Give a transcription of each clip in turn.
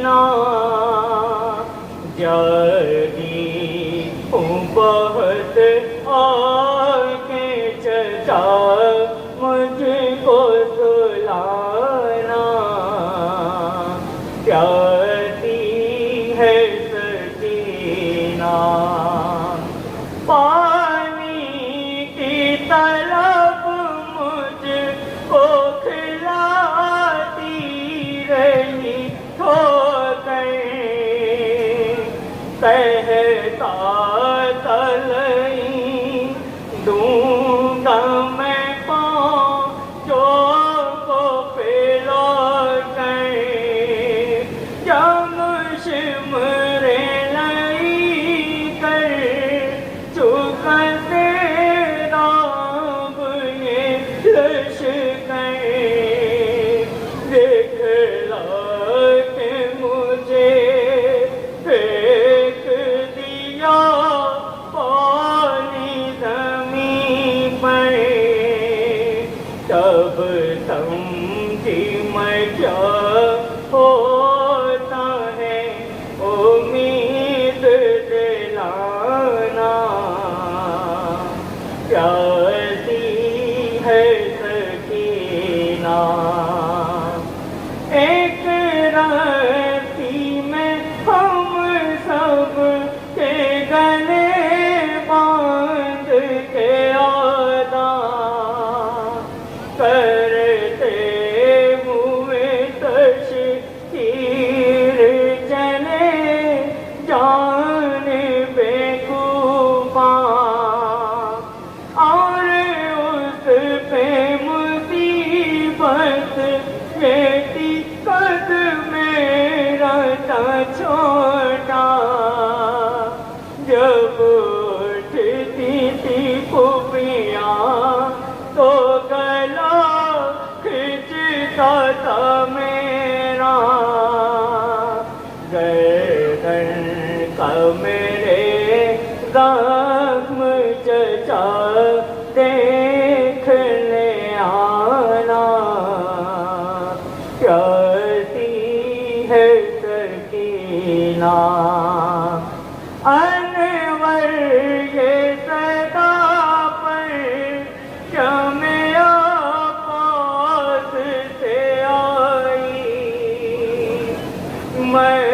سکینہ جاگی ہوں بہت آگے چچا مجھ کو سلانا پیاسی ہے سکینہ پانی کی طلب مجھ کو کھلاتی رہی کہتا تلئی دوں گا میں پاؤں جو کو پھیلا گئے جب شمرے لئی کر چکا تیرا یہ لش گئے دیکھلا کہ مجھے تب سمجھی میں کیا ہوتا ہے امید دلانا پیاسی ہے سکینہ ایک رسی میں ہم سب کے گلے باندھ کے کرتے ہوئے تشکیر چلے جانے بیکوفاں اور اس پہ مصیبت بیٹی قد میرا تھا چھوٹا جب اٹھتی تھی پھوپھیاں تو گلا کھچتا تھا میرا گردن کا میرے زخم چچا دیکھ لے آنا پیاسی ہے سکینہ انور یہ صدا پر میں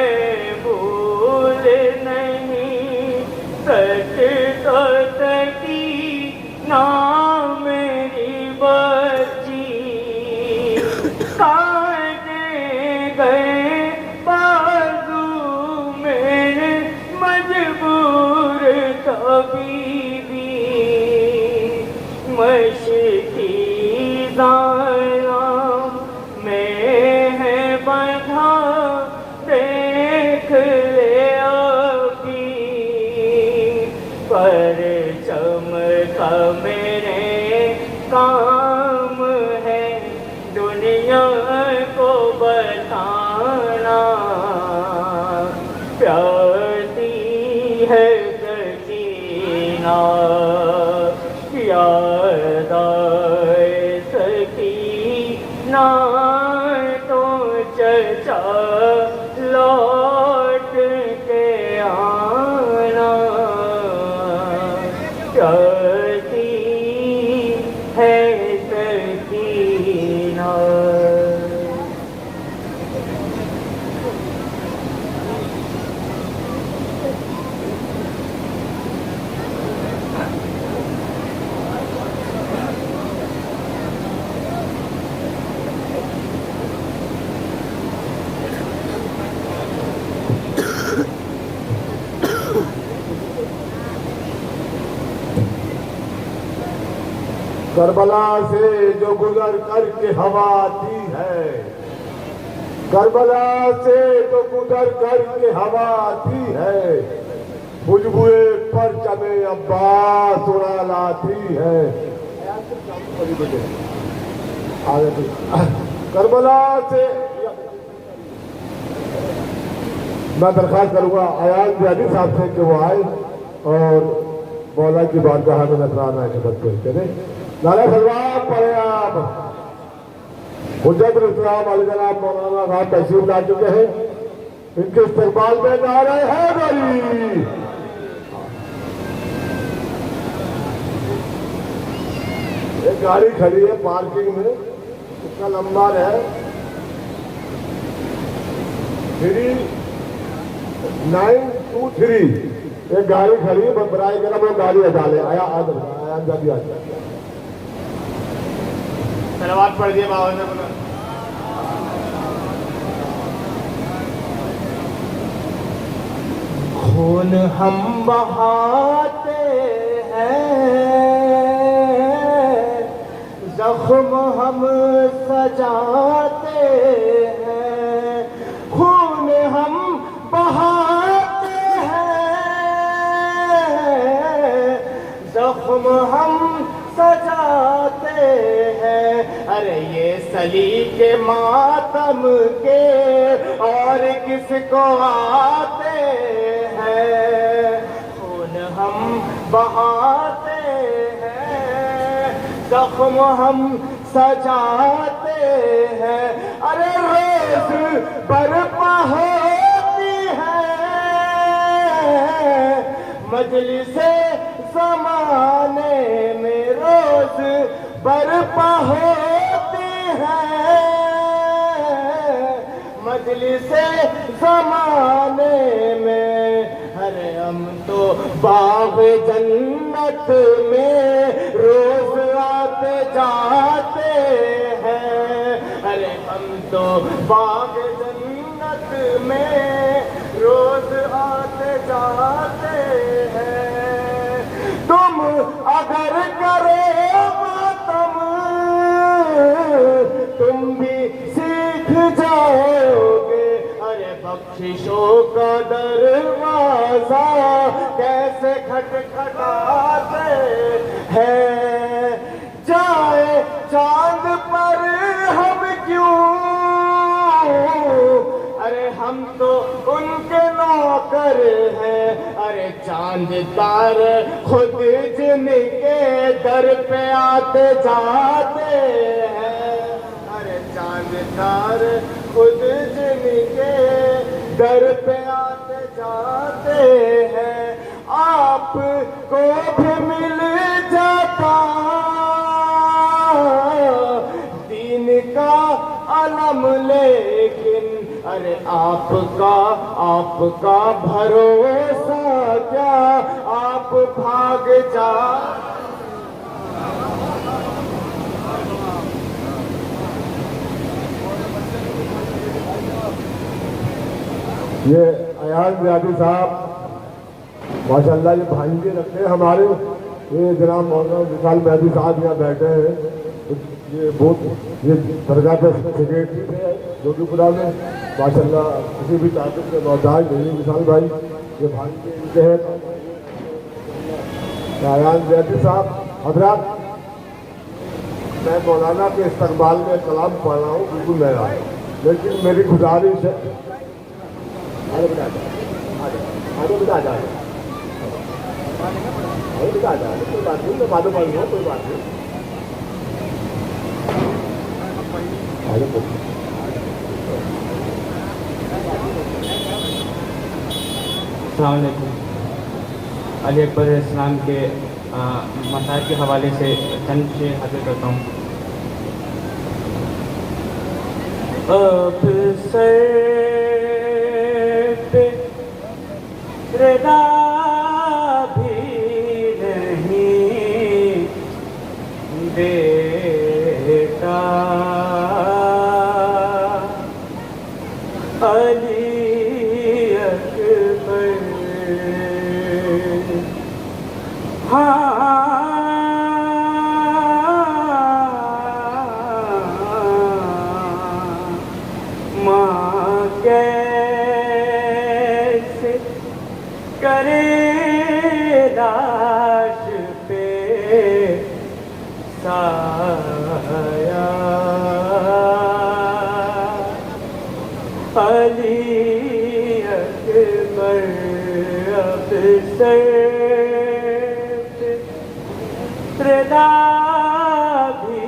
بھول نہیں سکتا سکینہ میری بچی کاٹے گئے بازو میرے مجبور طبیبی مشکی ظالم میں ہے بندھا دیکھ لے ابھی پرچم کا میرے کام ہے دنیا کو بتانا پیاسی ہے سکینہ یاد آئے سکینہ تو چچا لوٹ کے آنا پیاسی ہے سکینہ کربلا سے جو گزر کر کے ہوا آتی ہے کربلا سے جو گزر کر کے ہوا آتی ہے خوشبوئے پرچم عباس اڑا لاتی ہے کربلا سے میں درخواست کروں گا ایاز بیانی صاحب سے کہ وہ آئے اور مولا کی بارگاہ میں نذرانہ خدمت پیش کریں نعرہ سلوات پڑھیں آپ حجت الاسلام علی جناب مولانا صاحب تشریف لا چکے ہیں ان کے استقبال میں نعرہ حیدری. ایک گاڑی کھڑی ہے پارکنگ میں, اس کا نمبر ہے 3923. ایک گاڑی کھڑی ہے, برائے کرم وہ گاڑی ہٹا لے. آیا جب صلوات پڑھ دیے بابا نے. خون ہم بہاتے ہیں, زخم ہم سجاتے ہیں. خون ہم بہاتے ہیں, زخم ہم سجاتے ہیں. ارے یہ سلی کے ماتم کے اور کس کو آتے ہیں. خون ہم بہاتے ہیں, زخم ہم سجاتے ہیں. ارے روز برپا ہوتی ہے مجلس زمانے میں, روز برپا ہوتی ہے مجلس زمانے میں. ارے ہم تو باغ جنت میں روز آتے جاتے ہیں. ارے ہم تو باغ جنت میں روز آتے جاتے ہیں. تم اگر کرو ماتم تم بھی سیکھ جاؤ گے. ارے بخششوں کا دروازہ کیسے کھٹکھٹاتے ہیں. جائے چاند پر ہم کیوں, ارے ہم تو ان کے نوکر ہیں. ارے چاند تار خود جن کے در پہ آتے جاتے ہیں. ارے چاند تار خود جن کے در پہ آتے جاتے ہیں. آپ کو بھی مل جاتا دین کا علم, لیکن ارے آپ کا بھروسہ کیا, آپ بھاگ جا. یہ ایاز ریاضی صاحب ماشاءاللہ یہ بھانجے رکھتے ہیں ہمارے. یہ جناب مولانا وصال مہدی صاحب یہاں بیٹھے ہیں. یہ بہت یہ درگاہ پہ سیکریٹری تھے جو کہ خدا میں ماشاءاللہ کسی بھی تعداد کے محتاج نہیں. وصال بھائی یہ بھانجے ان کے ہیں. ایاز ریاضی صاحب حضرات, میں مولانا کے استقبال میں کلام پڑھ رہا ہوں بالکل نیا, لیکن میری گزارش ہے کوئی بات نہیں, میں معلوم آئی ہوں, کوئی بات نہیں. السلام علیکم. علی اکبر اسلام کے مسائل کے حوالے سے چند شعر حاصل کرتا ہوں. اب سر پہ ردا بھی نہیں دیتا, علی اکبر ماں کیسے کرے لاش پہ سایہ, علی اکبر اب سر ردا بھی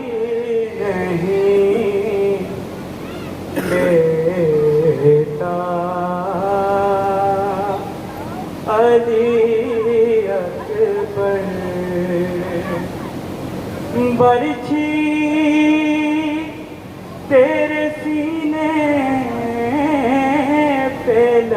نہیں لیتا.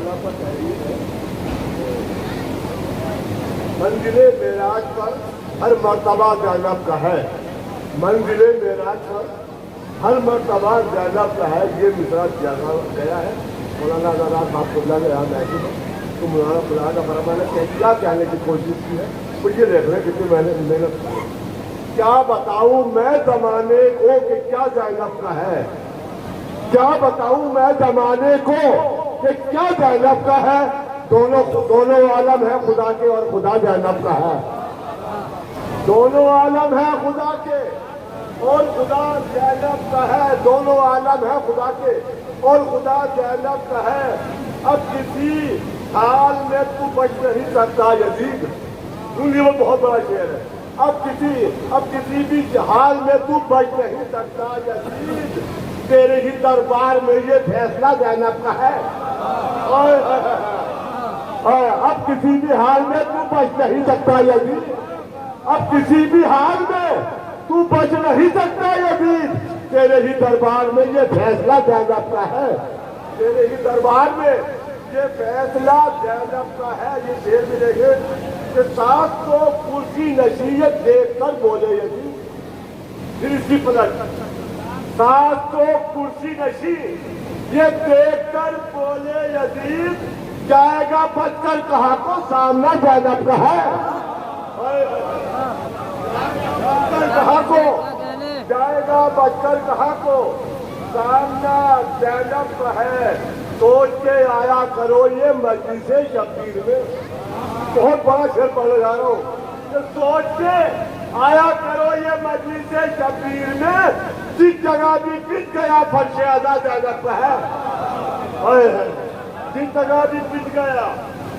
مولا پر تحریر ہے. منزل معراج پر ہر مرتبہ زینب کا ہے. منزل معراج پر ہر مرتبہ زینب کا ہے. یہ مصرع کیا گیا ہے. مولانا آزاد صاحب کو اللہ نے یاد آئی تو مولانا خدا کا فرمان ہے کہ کیا کہنے کی کوشش کی ہے. تو یہ دیکھ رہے کتنی محنت کی. کیا بتاؤں میں زمانے کو کہ کیا زینب کا ہے. کیا بتاؤں میں زمانے کو کہ کیا زینب کا ہے. دونوں عالم ہے خدا کے اور خدا زینب کا ہے. دونوں عالم ہے خدا کے اور خدا زینب کا ہے. دونوں عالم ہے خدا کے اور خدا زینب کا ہے. اب کسی حال میں تو بچ نہیں سکتا یزید. یہ وہ بہت بڑا شعر ہے. اب کسی بھی حال میں تو بچ نہیں سکتا یزید. تیرے ہی دربار میں یہ فیصلہ زینب کا ہے. اب کسی بھی حال میں تو بچ نہیں سکتا یزید. اب کسی بھی حال میں تو بچ نہیں سکتا یزید. تیرے ہی دربار میں یہ فیصلہ زینب کا ہے. تیرے ہی دربار میں یہ فیصلہ زینب کا ہے. یہ شعر بھی دیکھے کہ ساتھ کو کرسی نشیت دیکھ کر بولے یزید. پھر اس کی پلٹ ساتھ کو کرسی نشی یہ دیکھ کر بولے یزید. جائے گا بچ کر کہاں کو سامنا زینب کا ہے. کہاں کو جائے گا بچ کر کہاں کو سامنا زینب کا ہے. سوچ کے آیا کرو یہ مجلس شبیر میں. بہت بڑا شعر پڑھنے جا رہا ہوں کہ سوچ کے آیا کرو یہ مجلس شبیر میں. جس جگہ بھی پٹ گیا فرش ادا زینب کا ہے. جس جگہ بھی پٹ گیا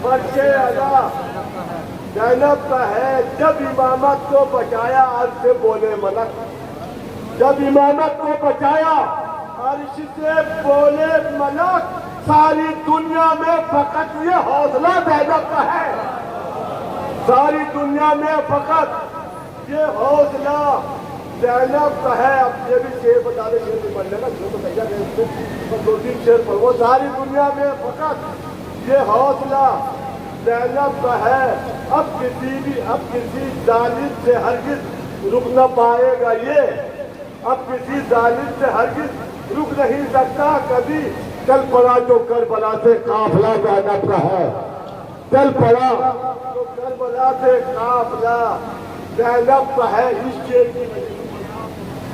فرش ادا زینب کا ہے. جب امامت کو بچایا عرش سے بولے ملک. جب امامت کو بچایا عرش سے بولے ملک. ساری دنیا میں فقط یہ حوصلہ زینب کا ہے. ساری دنیا میں فقط یہ حوصلہ زینب کا ہے. اب یہ بھی شعر بتا دے. شعر بھی پڑھ لینا شعر تو تیار ہے. 2-3 شعر پڑھو. ساری دنیا میں فقط یہ حوصلہ زینب کا ہے. اب کسی ظالم سے ہرگز رک نہ پائے گا یہ. اب کسی ظالم سے ہرگز رک نہیں سکتا کبھی. چل پڑا جو کربلا سے قافلہ زینب کا ہے. چل پڑا جو کربلا سے قافلہ زینب کا ہے. اس شعر کی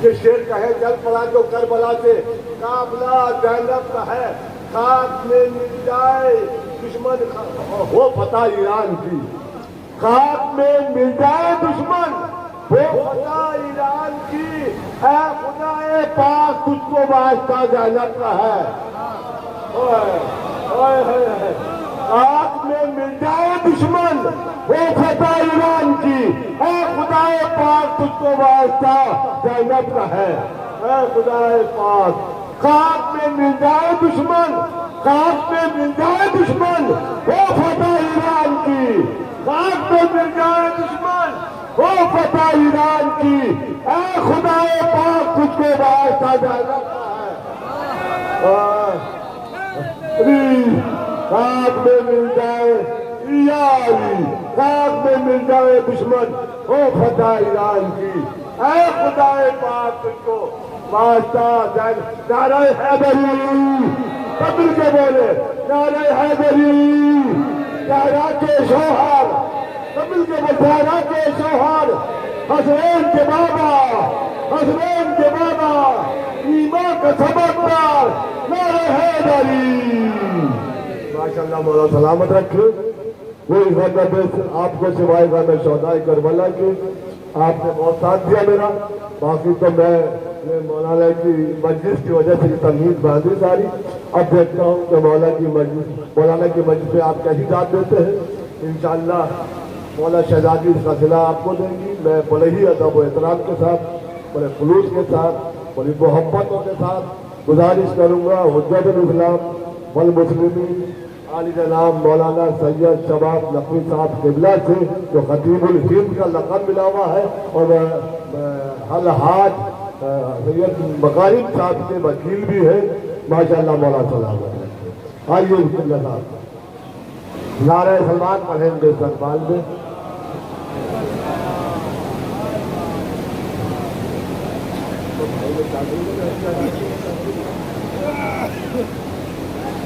یہ شعر کا ہے. چل پڑا جو کربلا سے قافلہ زینب کا ہے. خاک میں مل جائے دشمن ہو فتح ایران کی. خاک میں مل جائے دشمن ہو فتح ایران کی. اے خدا پاک تجھ کو واسطہ زینب کا ہے. خاک میں مل جائے دشمن ہو فتح ایران کی. اے خدا پاک تجھ کو واسطہ زینب کا ہے. اے خدا پاک خاک میں مل جائے دشمن. خاک میں مل جائے دشمن ہو فتح ایران کی. خاک میں مل جائے دشمن ہو فتح ایران کی. اے خدا پاک تجھ کو واسطہ زینب کا ہے. خاک میں مل جائے یاری. خاک میں مل جائے دشمن ہو فتح ایران کی. اے خدا پاک تجھ کو واسطہ زینب. نعرہ حیدری سب مل کے بولے. نعرہ حیدری زہرا کے شوہر. سب مل کے بولے. زہرا کے شوہر حسین کے بابا. حسین کے بابا ایمان کا سبقدار نعرہ حیدری. ماشاءاللہ مولا سلامت رکھے. وہ اس وقت آپ کو سوائے گانا شہدائے کربلا کے آپ نے بہت ساتھ دیا میرا. باقی تو میں مولانا کی مجلس کی وجہ سے تمہید باندھی ساری. اب دیکھتا ہوں کہ مولانا کی مجلس پہ آپ کیسی ساتھ دیتے ہیں. انشاءاللہ مولا شہزادی اس کا صلہ آپ کو دیں گی. میں بڑے ہی ادب و احترام کے ساتھ بڑے خلوص کے ساتھ بڑی محبتوں کے ساتھ گزارش کروں گا حجت الاسلام والمسلمین عالی جناب مولانا سید شباب نقوی صاحب قبلہ سے جو خطیب الہند کا لقب ملا ہوا ہے اور الحاج سید مقارب صاحب کے وکیل بھی ہے. ماشاءاللہ مولا سلامت. آئیے صاحب. نعرہ سلمان پڑھیں گے استقبال میں.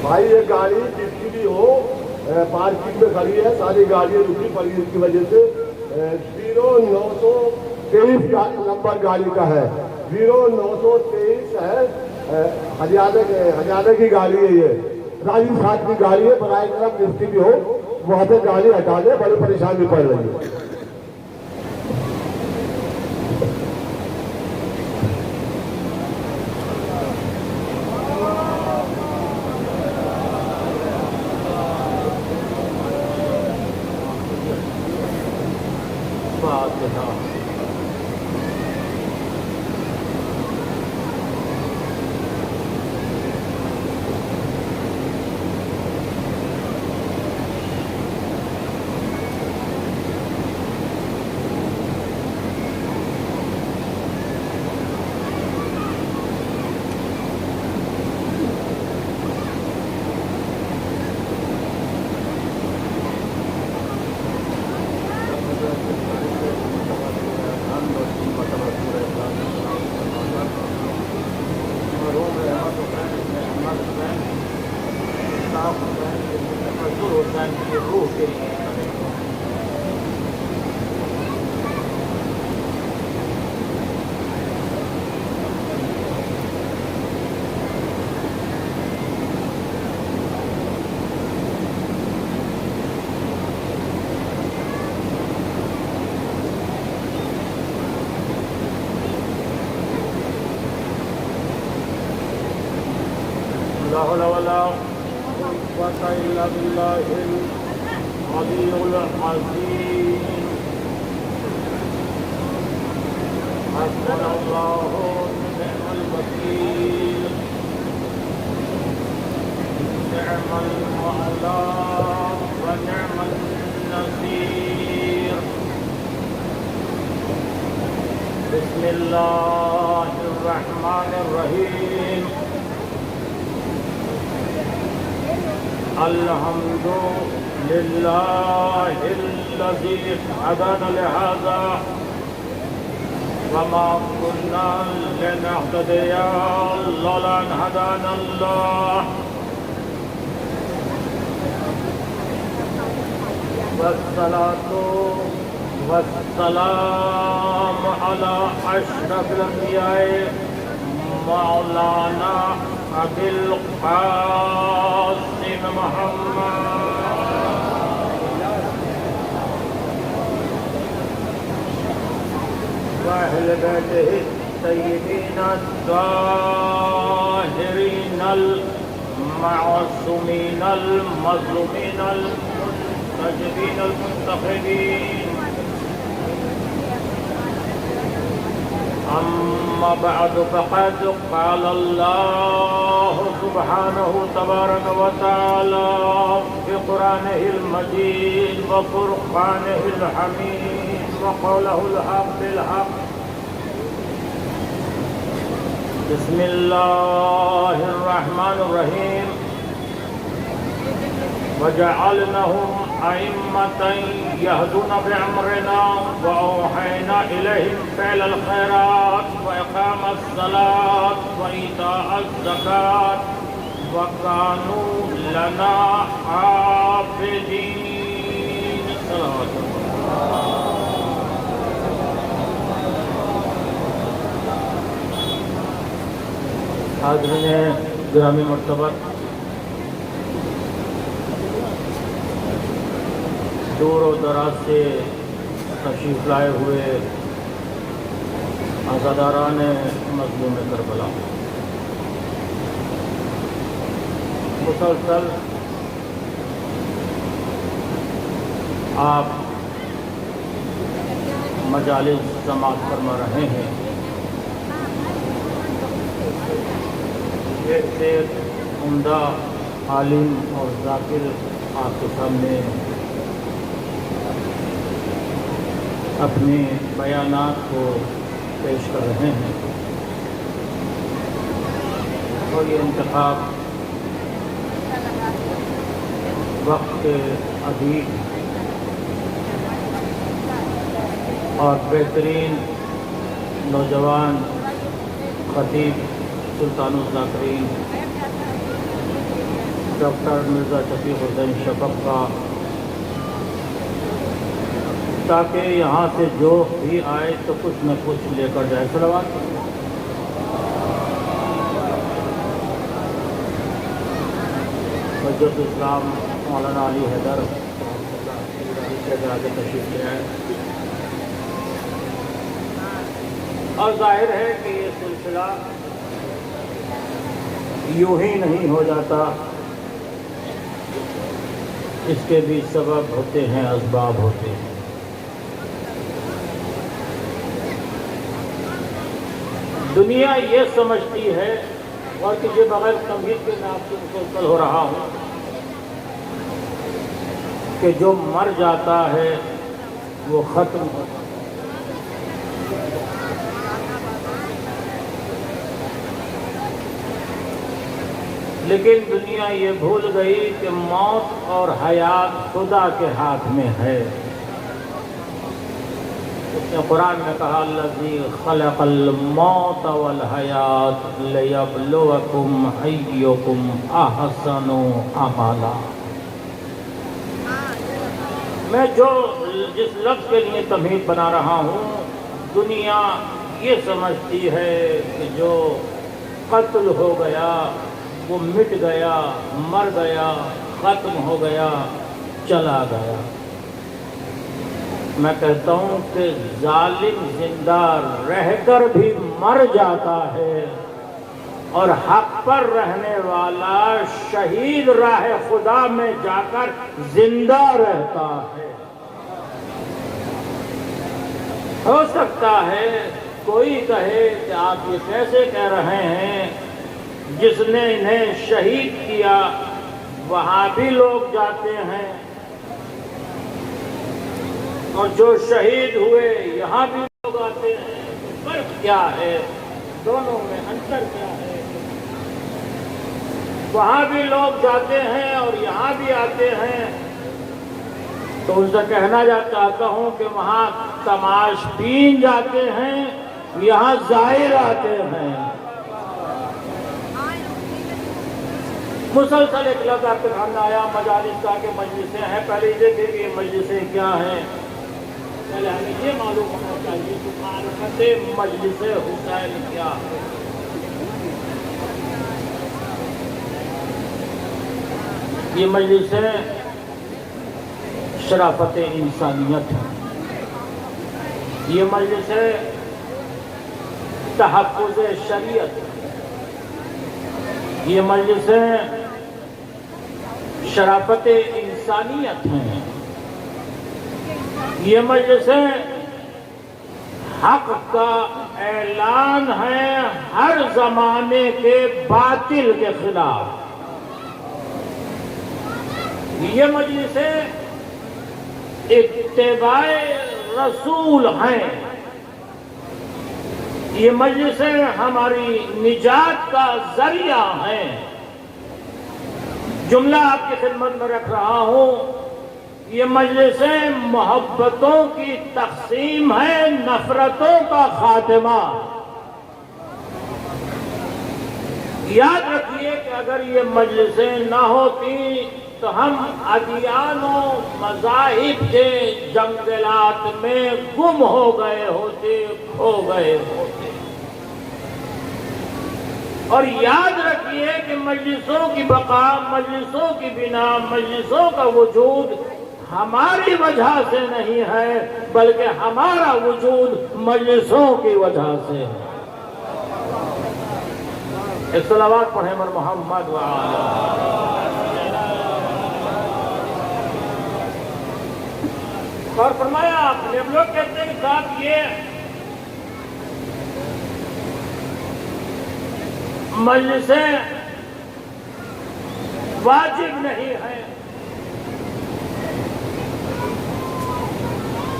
بھائی یہ گاڑی جس کی بھی ہو پارکنگ میں کھڑی ہے, ساری گاڑیاں رکی پڑی اس کی وجہ سے. 0923 نمبر گاڑی کا ہے, 0923 ہے, ہریانہ کی گاڑی ہے, یہ راجستھان کی گاڑی ہے. برائے کرم جس کی بھی ہو وہاں سے گاڑی ہٹا دے, بڑی پریشانی پڑ رہی ہے. لا حول ولا قوة إلا بالله العلي العظيم. حسبنا الله ونعم الوكيل, نعم المولى ونعم النصير. بسم الله الرحمن الرحيم. الحمد لله الذي هدانا لهذا وما كنا لنهتدي لولا أن هدانا الله. والصلاة والسلام على أشرف الأنبياء مولانا أبي القاسم محمد وأهل بيته الطيبين الطاهرين المعصومين المظلومين المنتجبين المنتخبين. أما بعد فقد قال الله سبحانه تبارك وتعالى في قرآنه المجيد وفرقانه الحميد وقوله الحق بالحق. بسم الله الرحمن الرحيم. وجعلناهم أئمة يهدون بأمرنا وأوحينا إليهم فعل الخيرات وإقام الصلاة وإيتاء الزكاة وكانوا لنا عابدين. صلوات حاضرین گرامی مرتبت، دور و دراز سے تشریف لائے ہوئے عزاداران مظلوم کربلا، مسلسل آپ مجالس سماعت فرما رہے ہیں. ایک سے عمدہ عالم اور ذاکر آپ کے سامنے اپنے بیانات کو پیش کر رہے ہیں، اور یہ انتخاب وقت کے ادیب اور بہترین نوجوان خطیب سلطان الذاکرین ڈاکٹر مرزا شفیق حسین شفق کا، تاکہ یہاں سے جو بھی آئے تو کچھ نہ کچھ لے کر جائے. صلوات. حجت اسلام مولانا علی حیدر سے آگے تشریف لے آئے. اور ظاہر ہے کہ یہ سلسلہ یوں ہی نہیں ہو جاتا، اس کے بھی سبب ہوتے ہیں، اسباب ہوتے ہیں. دنیا یہ سمجھتی ہے، اور کہ یہ بغیر تمہید کے میں آپ سے مسلسل ہو رہا ہوں، کہ جو مر جاتا ہے وہ ختم ہوتا ہے. لیکن دنیا یہ بھول گئی کہ موت اور حیات خدا کے ہاتھ میں ہے. اس نے قرآن میں کہا الذی خلق الموت والحیات لیبلوکم ایکم احسن عملا. میں جس لفظ کے لیے تمہید بنا رہا ہوں، دنیا یہ سمجھتی ہے کہ جو قتل ہو گیا وہ مٹ گیا، مر گیا، ختم ہو گیا، چلا گیا. میں کہتا ہوں کہ ظالم زندہ رہ کر بھی مر جاتا ہے، اور حق پر رہنے والا شہید راہ خدا میں جا کر زندہ رہتا ہے. ہو سکتا ہے کوئی کہے کہ آپ یہ کیسے کہہ رہے ہیں، جس نے انہیں شہید کیا وہاں بھی لوگ جاتے ہیں، اور جو شہید ہوئے یہاں بھی لوگ آتے ہیں. فرق کیا ہے؟ دونوں میں انتر کیا ہے؟ وہاں بھی لوگ جاتے ہیں اور یہاں بھی آتے ہیں. تو ان سے کہنا چاہتا ہوں کہ وہاں تماش بین جاتے ہیں، یہاں زائر آتے ہیں. مسلسل ایک لفظ آپ کے سامنے آیا مجالس کا، کہ مجلسیں ہیں. پہلے یہ دیکھیں کہ یہ مجلسیں کیا ہیں. پہلے ہمیں یہ معلوم ہونا چاہیے کہ معرفت مجلس حسین کیا ہے. یہ مجلسیں شرافت انسانیت ہیں. یہ مجلسیں تحفظ شریعت ہیں. یہ مجلسیں شرافت انسانیت ہیں. یہ مجلسیں حق کا اعلان ہے ہر زمانے کے باطل کے خلاف. یہ مجلسیں اتباع رسول ہیں. یہ مجلسیں ہماری نجات کا ذریعہ ہیں. جملہ آپ کی خدمت میں رکھ رہا ہوں، یہ مجلسیں محبتوں کی تقسیم ہے، نفرتوں کا خاتمہ. یاد رکھیے کہ اگر یہ مجلسیں نہ ہوتی تو ہم ادیان و مذاہب کے جنگلات میں گم ہو گئے ہوتے، کھو گئے ہوتے. اور یاد رکھیے کہ مجلسوں کی بقا، مجلسوں کی بنا، مجلسوں کا وجود ہماری وجہ سے نہیں ہے، بلکہ ہمارا وجود مجلسوں کی وجہ سے ہے. ایک صلوات پڑھیں مر محمد وعلی. اور فرمایا آپ نے، ہم لوگ کہتے ہیں کہ صاحب یہ مجلسیں واجب نہیں ہیں.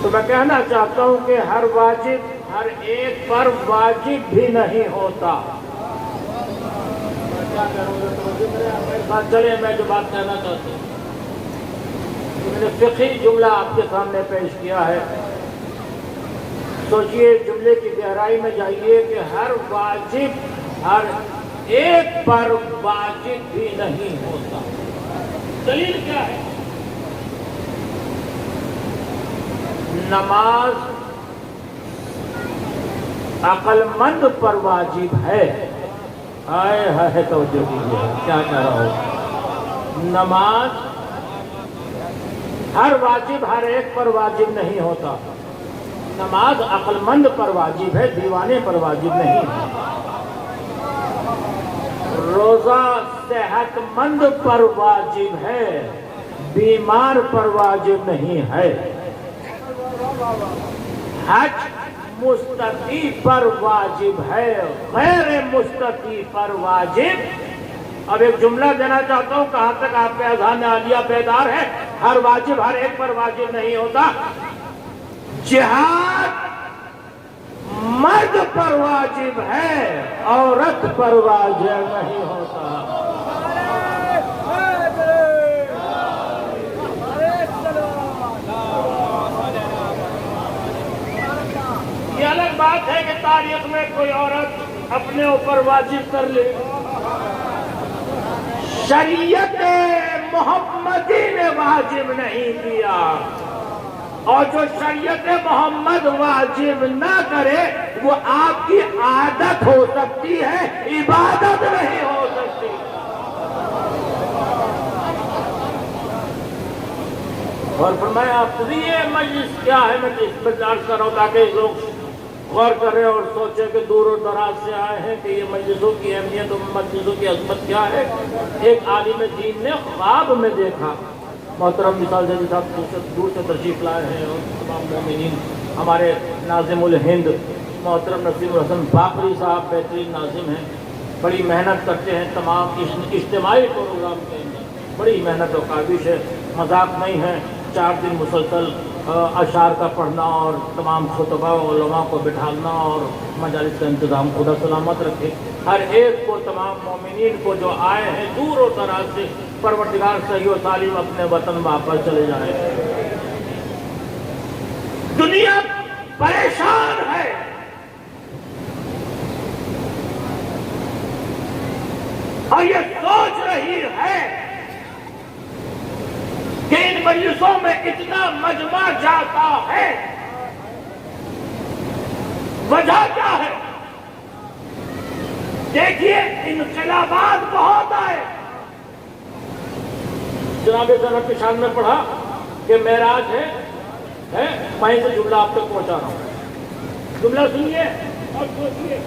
تو میں کہنا چاہتا ہوں کہ ہر واجب ہر ایک پر واجب بھی نہیں ہوتا. چلے میں جو بات کہنا چاہتا ہوں، میں نے فقہی جملہ آپ کے سامنے پیش کیا ہے. سوچئے جملے کی گہرائی میں جائیے کہ ہر واجب ہر ایک پر واجب بھی نہیں ہوتا. دلیل کیا ہے؟ نماز عقل مند پر واجب ہے. آئے ہے توجہ کیجیے کیا کہہ رہا ہوں. نماز ہر واجب ہر ایک پر واجب نہیں ہوتا. نماز عقل مند پر واجب ہے, دیوانے پر واجب نہیں ہے. روزہ صحت مند پر واجب ہے, بیمار پر واجب نہیں ہے. حج مستطیع پر واجب ہے, غیر مستطیع پر واجب. اب ایک جملہ دینا چاہتا ہوں, کہاں تک آپ کے اذہان عالیہ بیدار ہے. ہر واجب ہر ایک پر واجب نہیں ہوتا. جہاد مرد پر واجب ہے, عورت پر واجب نہیں ہوتا. یہ الگ بات ہے کہ تاریخ میں کوئی عورت اپنے اوپر واجب کر لے. شریعت محمدی نے واجب نہیں کیا, اور جو شریعت محمد واجب نہ کرے وہ آپ کی عادت ہو سکتی ہے, عبادت نہیں ہو سکتی. اور فرمایا آپ یہ مجلس کیا ہے, میں اس پر عرض کر رہا ہوں تاکہ لوگ غور کریں اور سوچیں کہ دور و دراز سے آئے ہیں کہ یہ مجلسوں کی اہمیت اور مجلسوں کی عظمت کیا ہے. ایک عالم دین نے خواب میں دیکھا, محترم مثال جی صاحب دور سے تشریف لائے ہیں, اور تمام مومنین, ہمارے ناظم الہند محترم نسیم الحسن باقری صاحب بہترین ناظم ہیں, بڑی محنت کرتے ہیں تمام اجتماعی پروگرام کے اندر. بڑی محنت و کاوش ہے, مذاق نہیں ہے. 4 دن مسلسل اشعار کا پڑھنا اور تمام خطبہ و علماء کو بٹھانا اور مجالس کا انتظام خدا سلامت رکھے. ہر ایک کو, تمام مومنین کو جو آئے ہیں دور و دراز سے, پروردگار صحیح و سالم اپنے وطن واپس چلے جائیں. دنیا پریشان ہے, اور یہ سوچ رہی ہے کہ ان مجلسوں میں اتنا مجمع جاتا ہے, وجہ کیا ہے؟ دیکھیے انقلابات بہت آئے. جناب صاحب کے شان میں پڑھا کہ معراج ہے, وہیں سے جملہ آپ تک پہنچا رہا ہوں. جملہ سنیے اور سوچیے.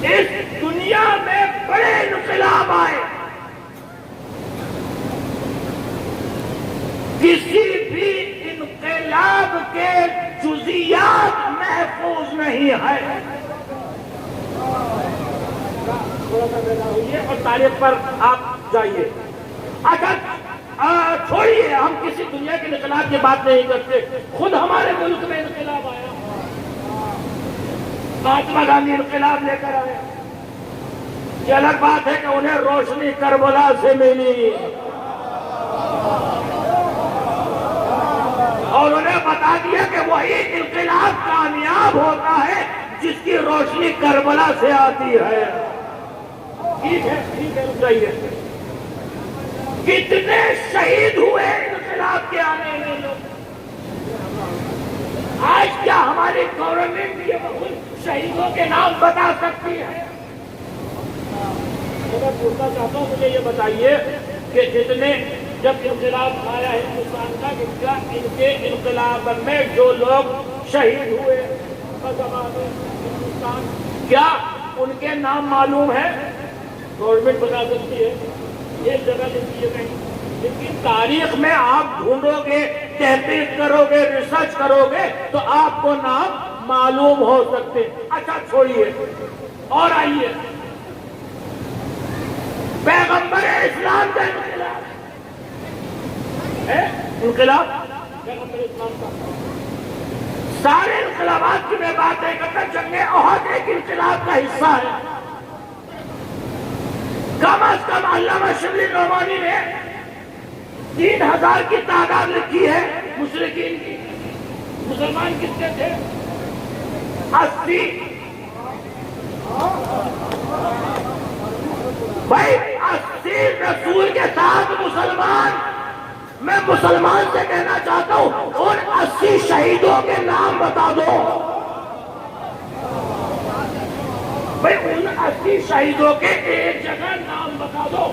اس دنیا میں بڑے انقلاب آئے, کسی بھی انقلاب کے جزیات محفوظ نہیں ہے. تھوڑا سا بیدار ہوئیے اور تاریخ پر آپ جائیے. اگر چھوڑیے, ہم کسی دنیا کے انقلاب کی بات نہیں کرتے, خود ہمارے ملک میں انقلاب آیا. مہاتما گاندھی انقلاب لے کر آئے. یہ الگ بات ہے کہ انہیں روشنی کربلا سے ملی, اور انہیں بتا دیا کہ وہی انقلاب کامیاب ہوتا ہے جس کی روشنی کربلا سے آتی ہے. ٹھیک ہے, رک جائیے. کتنے شہید ہوئے انقلاب کے آنے میں لوگ. آج کیا ہماری گورنمنٹ یہ بہت شہیدوں کے نام بتا سکتی ہے؟ میں پوچھنا چاہتا ہوں, مجھے یہ بتائیے کہ جتنے جب انقلاب آیا ہندوستان کا, کیا ان کے انقلاب میں جو لوگ شہید ہوئے ہندوستان, کیا ان کے نام معلوم ہے؟ گورنمنٹ بتا سکتی ہے, ایک جگہ لکھی ہے کہیں. لیکن تاریخ میں آپ ڈھونڈو گے, تحقیق کرو گے, ریسرچ کرو گے تو آپ کو نام معلوم ہو سکتے. اچھا چھوڑیے اور آئیے. پیغمبر اسلام کا انقلاب پیغمبر اسلام کا. سارے انقلابات کی میں بات نہیں کرتا, جنگ احد ایک انقلاب کا حصہ ہے. کم از کم علامہ شبلی نعمانی نے 3000 کی تعداد لکھی ہے مشرکین کی. مسلمان کتنے تھے؟ 80. بھائی 80 رسول کے ساتھ مسلمان. میں مسلمان سے کہنا چاہتا ہوں ان 80 شہیدوں کے نام بتا دو. بھائی ان 80 شہیدوں کے ایک جگہ نام بتا دو.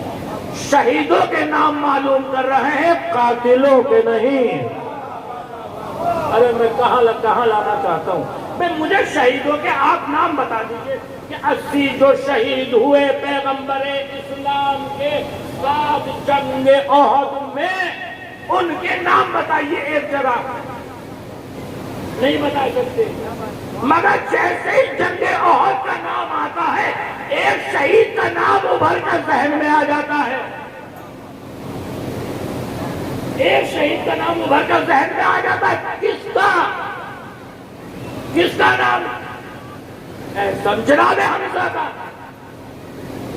شہیدوں کے نام معلوم کر رہے ہیں، قاتلوں کے نہیں. ارے میں کہاں لانا چاہتا ہوں. میں مجھے شہیدوں کے آپ نام بتا دیجئے کہ 80 جو شہید ہوئے پیغمبر اسلام کے ساتھ جنگ احد میں، ان کے نام بتائیے ایک جگہ. نہیں بتا سکتے. مگر جیسے ہی جنگ احد کا نام آتا ہے ایک شہید کا نام ابھر کر ذہن میں آ جاتا ہے. ایک شہید کا نام ابھر کر ذہن میں آ جاتا ہے. کس کا نام؟ جناب حمزہ کا.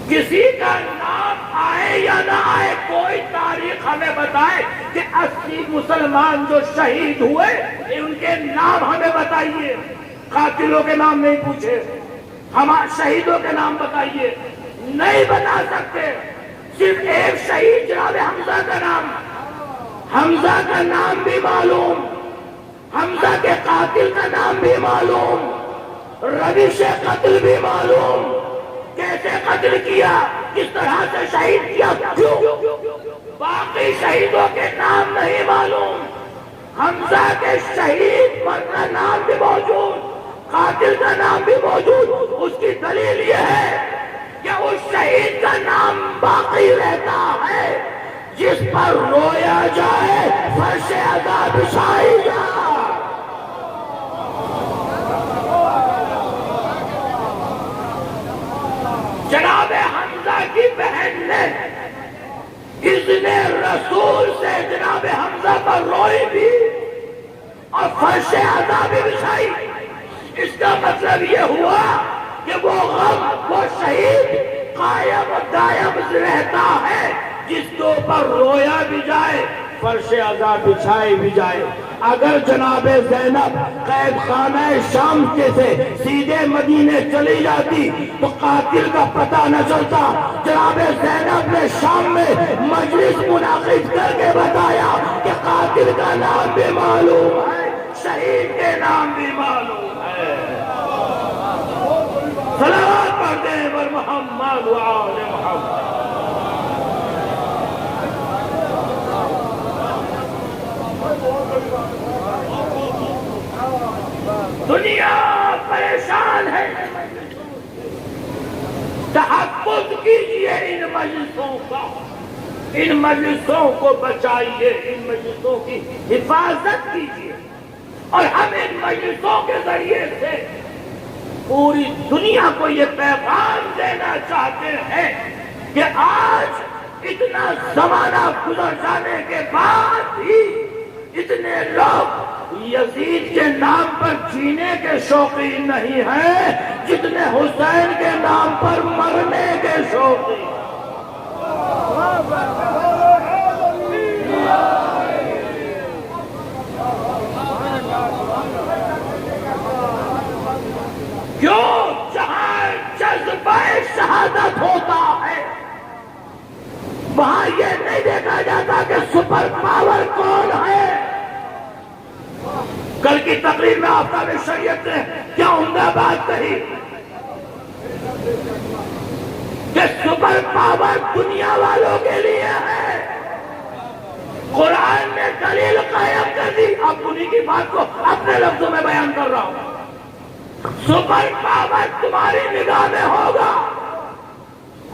کسی کا نام آئے یا نہ آئے، کوئی تاریخ ہمیں بتائے کہ 80 مسلمان جو شہید ہوئے ان کے نام ہمیں بتائیے. قاتلوں کے نام نہیں پوچھے، ہمارے شہیدوں کے نام بتائیے. نہیں بتا سکتے. صرف ایک شہید جناب حمزہ کا نام، حمزہ کا نام بھی معلوم، حمزہ کے قاتل کا نام بھی معلوم، روش قتل بھی معلوم. کیسے قتل کیا، کس طرح سے شہید کیا، کیوں؟ باقی شہیدوں کے نام نہیں معلوم. حمزہ کے شہید پر کا نام بھی موجود، قاتل کا نام بھی موجود. اس کی دلیل یہ ہے کہ اس شہید کا نام باقی رہتا ہے جس پر رویا جائے فرش عذاب بچھائی جائے. جناب حمزہ کی بہن نے، اس نے رسول سے جناب حمزہ پر روئی بھی اور فرش عذاب بچھائی. اس کا مطلب یہ ہوا کہ وہ غم، وہ شہید قائم و دائم رہتا ہے جس کے اوپر رویا بھی جائے، فرش عذاب بچھائی بھی جائے. اگر جناب زینب قید خانہ شام کے سے سیدھے مدینے چلی جاتی تو قاتل کا پتہ نہ چلتا. جناب زینب نے شام میں مجلس منعقد کر کے بتایا کہ قاتل کا نام بھی معلوم ہے، شہید کے نام بھی معلوم ہے. صلوات پڑھتے ہیں بر محمد و آل محمد. دنیا پریشان ہے. تحفظ کیجئے ان مجلسوں کا، ان مجلسوں کو بچائیے، ان مجلسوں کی حفاظت کیجئے. اور ہم ان مجلسوں کے ذریعے سے پوری دنیا کو یہ پیغام دینا چاہتے ہیں کہ آج اتنا زمانہ گزر جانے کے بعد بھی اتنے لوگ یزید کے نام پر جینے کے شوقین نہیں ہیں جتنے حسین کے نام پر مرنے کے شوقین. کیوں؟ جہاں جذبہ شہادت ہوتا ہے وہاں یہ نہیں دیکھا جاتا کہ سپر پاور کون ہے. کل کی تقریر میں آفتاب شریعت نے کیا عمدہ بات کہی کہ سپر پاور دنیا والوں کے لیے ہے. قرآن نے دلیل قائم کر دی. اب انہیں کی بات کو اپنے لفظوں میں بیان کر رہا ہوں. سپر پاور تمہاری نگاہ میں ہوگا.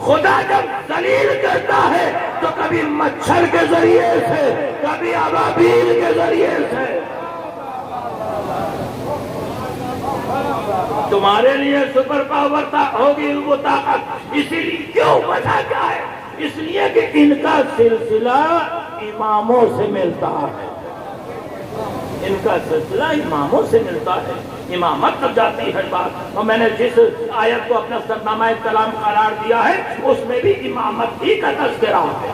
خدا جب ذلیل کرتا ہے تو کبھی مچھر کے ذریعے سے، کبھی ابابیل کے ذریعے سے. تمہارے لیے سپر پاور ہوگی وہ طاقت. اسی لیے کیوں؟ وجہ کیا ہے؟ اس لیے کہ ان کا سلسلہ اماموں سے ملتا ہے. ان کا سلسلہ اماموں سے ملتا ہے. امامت تک جاتی ہے بات. اور میں نے جس آیت کو اپنا سرنامہ کلام قرار دیا ہے اس میں بھی امامت ہی کا تذکرہ ہے.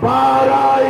12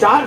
4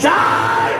4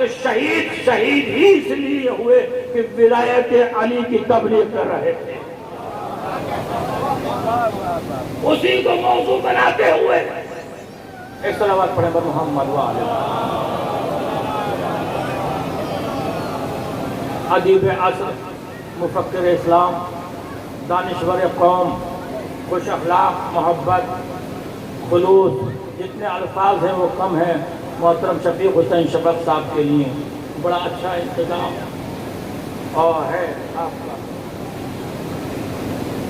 کہ شہید ہی اس لیے ہوئے کہ ولایت علی کی تبلیغ کر رہے تھے، اسی کو موضوع بناتے ہوئے ایک صلوات پڑھیں بر محمد وآلہ۔ ادیب عصر، مفکر اسلام، دانشور قوم، خوش اخلاق، محبت، خلوص، جتنے الفاظ ہیں وہ کم ہیں محترم شفیق حسین شفق صاحب کے لیے۔ بڑا اچھا انتظام اور ہے آپ کا۔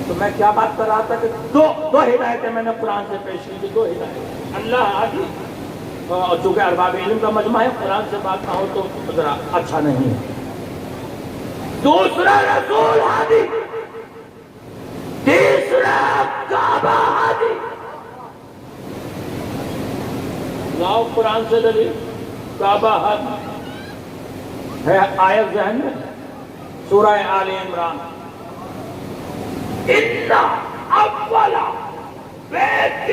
تو میں کیا بات کر رہا تھا کہ دو ہدایتیں میں نے قرآن سے پیش کی، دو ہدایتیں اللہ عادی، اور چونکہ ارباب علم کا مجمع ہے قرآن سے بات نہ ہو تو ذرا اچھا نہیں ہے۔ دوسرا رسول عادی، تیسرا کعبہ عادی۔ لاؤ قرآن سے دلیل، کعبہ عادی ہے آیت ذہن میں، سورہ آل عمران، ان اول بیت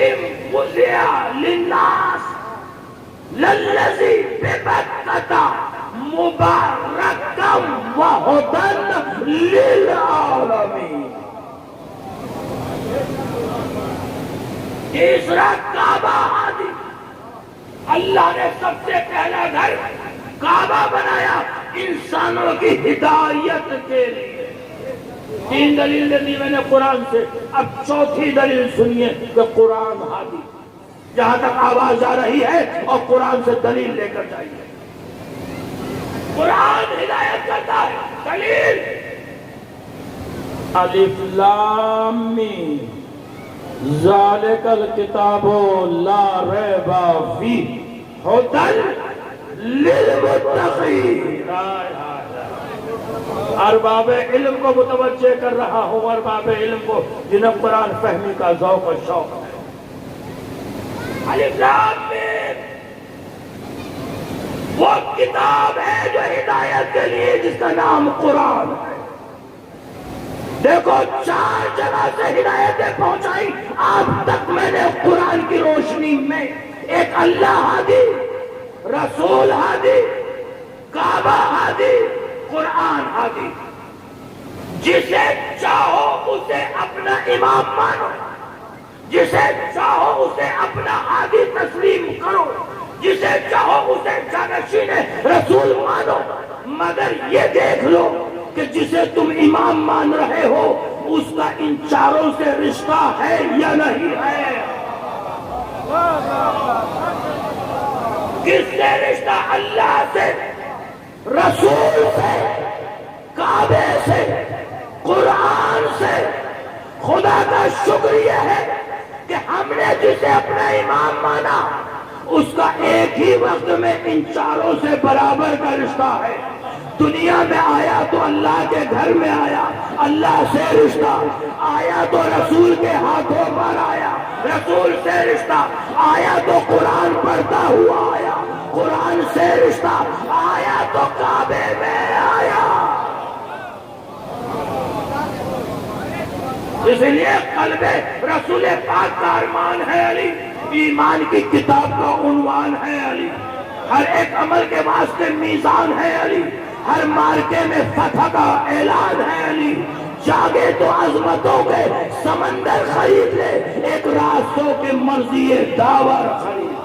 وضع للناس للذی ببکۃ مبارکا وہدی للعالمین۔ تیسرا کعبہ عادی، اللہ نے سب سے پہلا گھر کعبہ بنایا انسانوں کی ہدایت کے لیے۔ تین دلیل دے دی میں نے قرآن سے، اب چوتھی دلیل سنیے کہ قرآن ہادی، جہاں تک آواز آ رہی ہے اور قرآن سے دلیل لے کر جائیے۔ قرآن ہدایت کرتا ہے، دلیل الف لام میم ذالک الکتاب لا ریب فیہ ھدی للمتقین۔ ارباب علم کو متوجہ کر رہا ہوں، ارباب علم کو جنہیں قرآن فہمی کا ذوق و شوق ہے۔ الف لام میم وہ کتاب ہے جو ہدایت کے لیے، جس کا نام قرآن ہے۔ دیکھو 4 جگہ سے ہدایتیں پہنچائی آج تک میں نے قرآن کی روشنی میں۔ ایک اللہ ہادی، رسول ہادی، کعبہ ہادی، قرآن ہادی۔ جسے چاہو اسے اپنا امام مانو، جسے چاہو اسے اپنا ہادی تسلیم کرو، جسے چاہو اسے جانشین رسول مانو، مگر یہ دیکھ لو کہ جسے تم امام مان رہے ہو اس کا ان چاروں سے رشتہ ہے یا نہیں ہے؟ کس سے رشتہ؟ اللہ سے، رسول سے، کعبے سے، قرآن سے۔ خدا کا شکریہ ہے کہ ہم نے جسے اپنا امام مانا اس کا ایک ہی وقت میں ان چاروں سے برابر کا رشتہ ہے۔ دنیا میں آیا تو اللہ کے گھر میں آیا، اللہ سے رشتہ آیا، تو رسول کے ہاتھوں پر آیا، رسول سے رشتہ آیا، تو قرآن پڑھتا ہوا آیا، قرآن سے رشتہ آیا، تو کعبے میں آیا۔ اس لیے قلب رسول پاک کا ارمان ہے علی، ایمان کی کتاب کا عنوان ہے علی، ہر ایک عمل کے واسطے میزان ہے علی، ہر مارکے میں فتح کا اعلان ہے علی۔ جاگے تو عظمتوں کے سمندر خرید لے، ایک راستوں کے مرضی داور خرید۔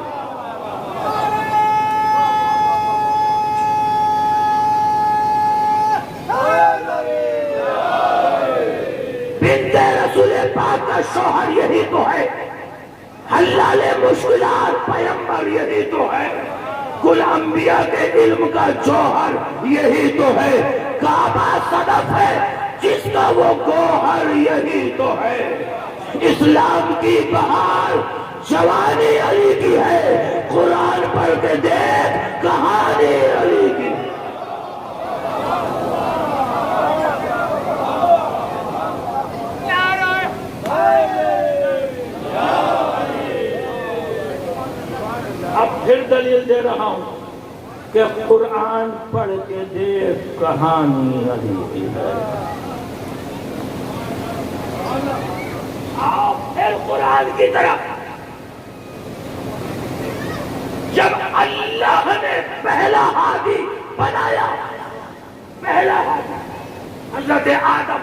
بنت رسول پاک کا شوہر یہی تو ہے، حلال مشکلات پیمبر یہی تو ہے، کل انبیاء کے علم کا جوہر یہی تو ہے، کعبہ صدف ہے جس کا وہ گوہر یہی تو ہے۔ اسلام کی بہار جوانی علی کی ہے، قرآن پڑھ کے دیکھ کہانی علی کی۔ اب پھر دلیل دے رہا ہوں کہ قرآن پڑھ کے دیکھ کہانی علی کی ہے۔ آؤ پھر قرآن کی طرف۔ جب اللہ نے پہلا ہادی بنایا، پہلا ہادی حضرت آدم،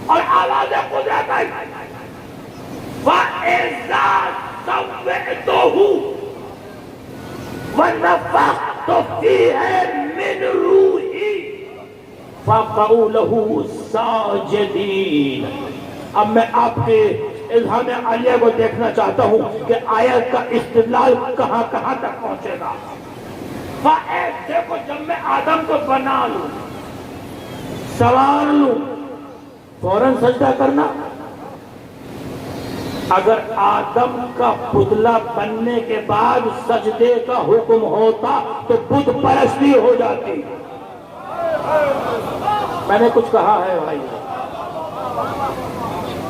اور آواز قدرت آئی وَإِذَا سَوَّيْتُهُ وَنَفَخْتُ فِيهِ مِنْ رُوحِي فَقَعُوا لَهُ سَاجِدِينَ۔ اب میں آپ کے اذہان عالیہ کو دیکھنا چاہتا ہوں کہ آیت کا استدلال کہاں کہاں تک پہنچے گا۔ دیکھو جب میں آدم کو بنا لوں، سوار لوں، فوراً سجدہ کرنا؟ اگر آدم کا پتلا بننے کے بعد سجدے کا حکم ہوتا تو بت پرستی ہو جاتی۔ میں نے کچھ کہا ہے بھائی؟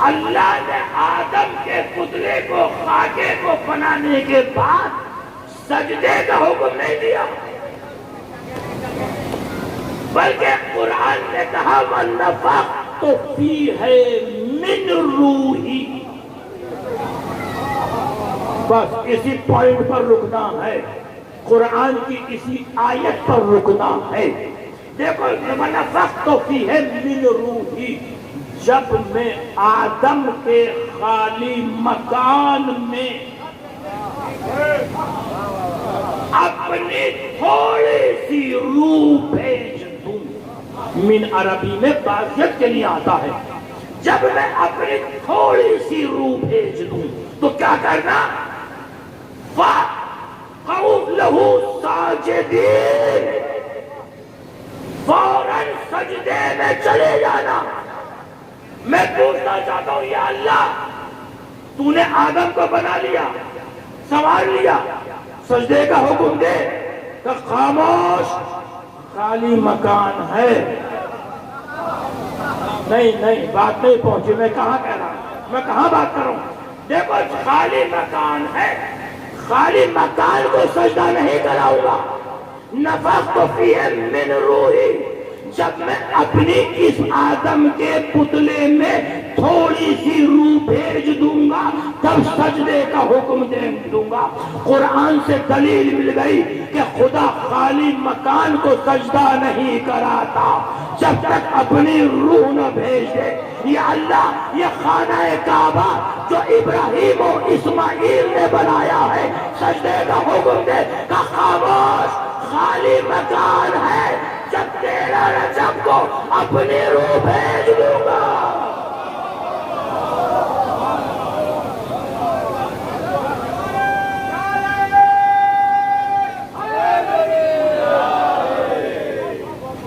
اللہ نے آدم کے پتلے کو، خاکے کو بنانے کے بعد سجدے کا حکم نہیں دیا، بلکہ قرآن نے کہا وَنَفَخْتُ فِيهِ مِنْ رُوحِي۔ بس اسی پوائنٹ پر رکنا ہے، قرآن کی اسی آیت پر رکنا ہے۔ دیکھو وَنَفَخْتُ فِيهِ مِنْ رُوحِي، جب میں آدم کے خالی مکان میں اپنی تھوڑی سی روح بھیج دوں، من عربی میں بازیت کے لیے آتا ہے، جب میں اپنی تھوڑی سی روح بھیج دوں تو کیا کرنا؟ فَقَعُوا لَهُ سَاجِدِينَ، فوراً سجدے میں چلے جانا۔ میں پوچھنا چاہتا ہوں یا اللہ، تو نے آدم کو بنا لیا، سنوار لیا، سجدے کا حکم دے کہ خاموش، خالی مکان ہے۔ نہیں بات نہیں پہنچی، میں کہاں کہہ رہا ہوں، میں کہاں بات کروں؟ دیکھو خالی مکان ہے، خالی مکان کو سجدہ نہیں کراؤں گا۔ نفخت فیہ من روحی، جب میں اپنی اس آدم کے پتلے میں تھوڑی سی روح بھیج دوں گا تب سجدے کا حکم دے دوں گا۔ قرآن سے دلیل مل گئی کہ خدا خالی مکان کو سجدہ نہیں کراتا جب تک اپنی روح نہ بھیج دے۔ یا اللہ، یہ خانہ کعبہ جو ابراہیم و اسماعیل نے بنایا ہے، سجدے کا حکم دے کہ خاموش، خالی مکان ہے، جب 13 رجب کو اپنی روح بھیج دوں گا۔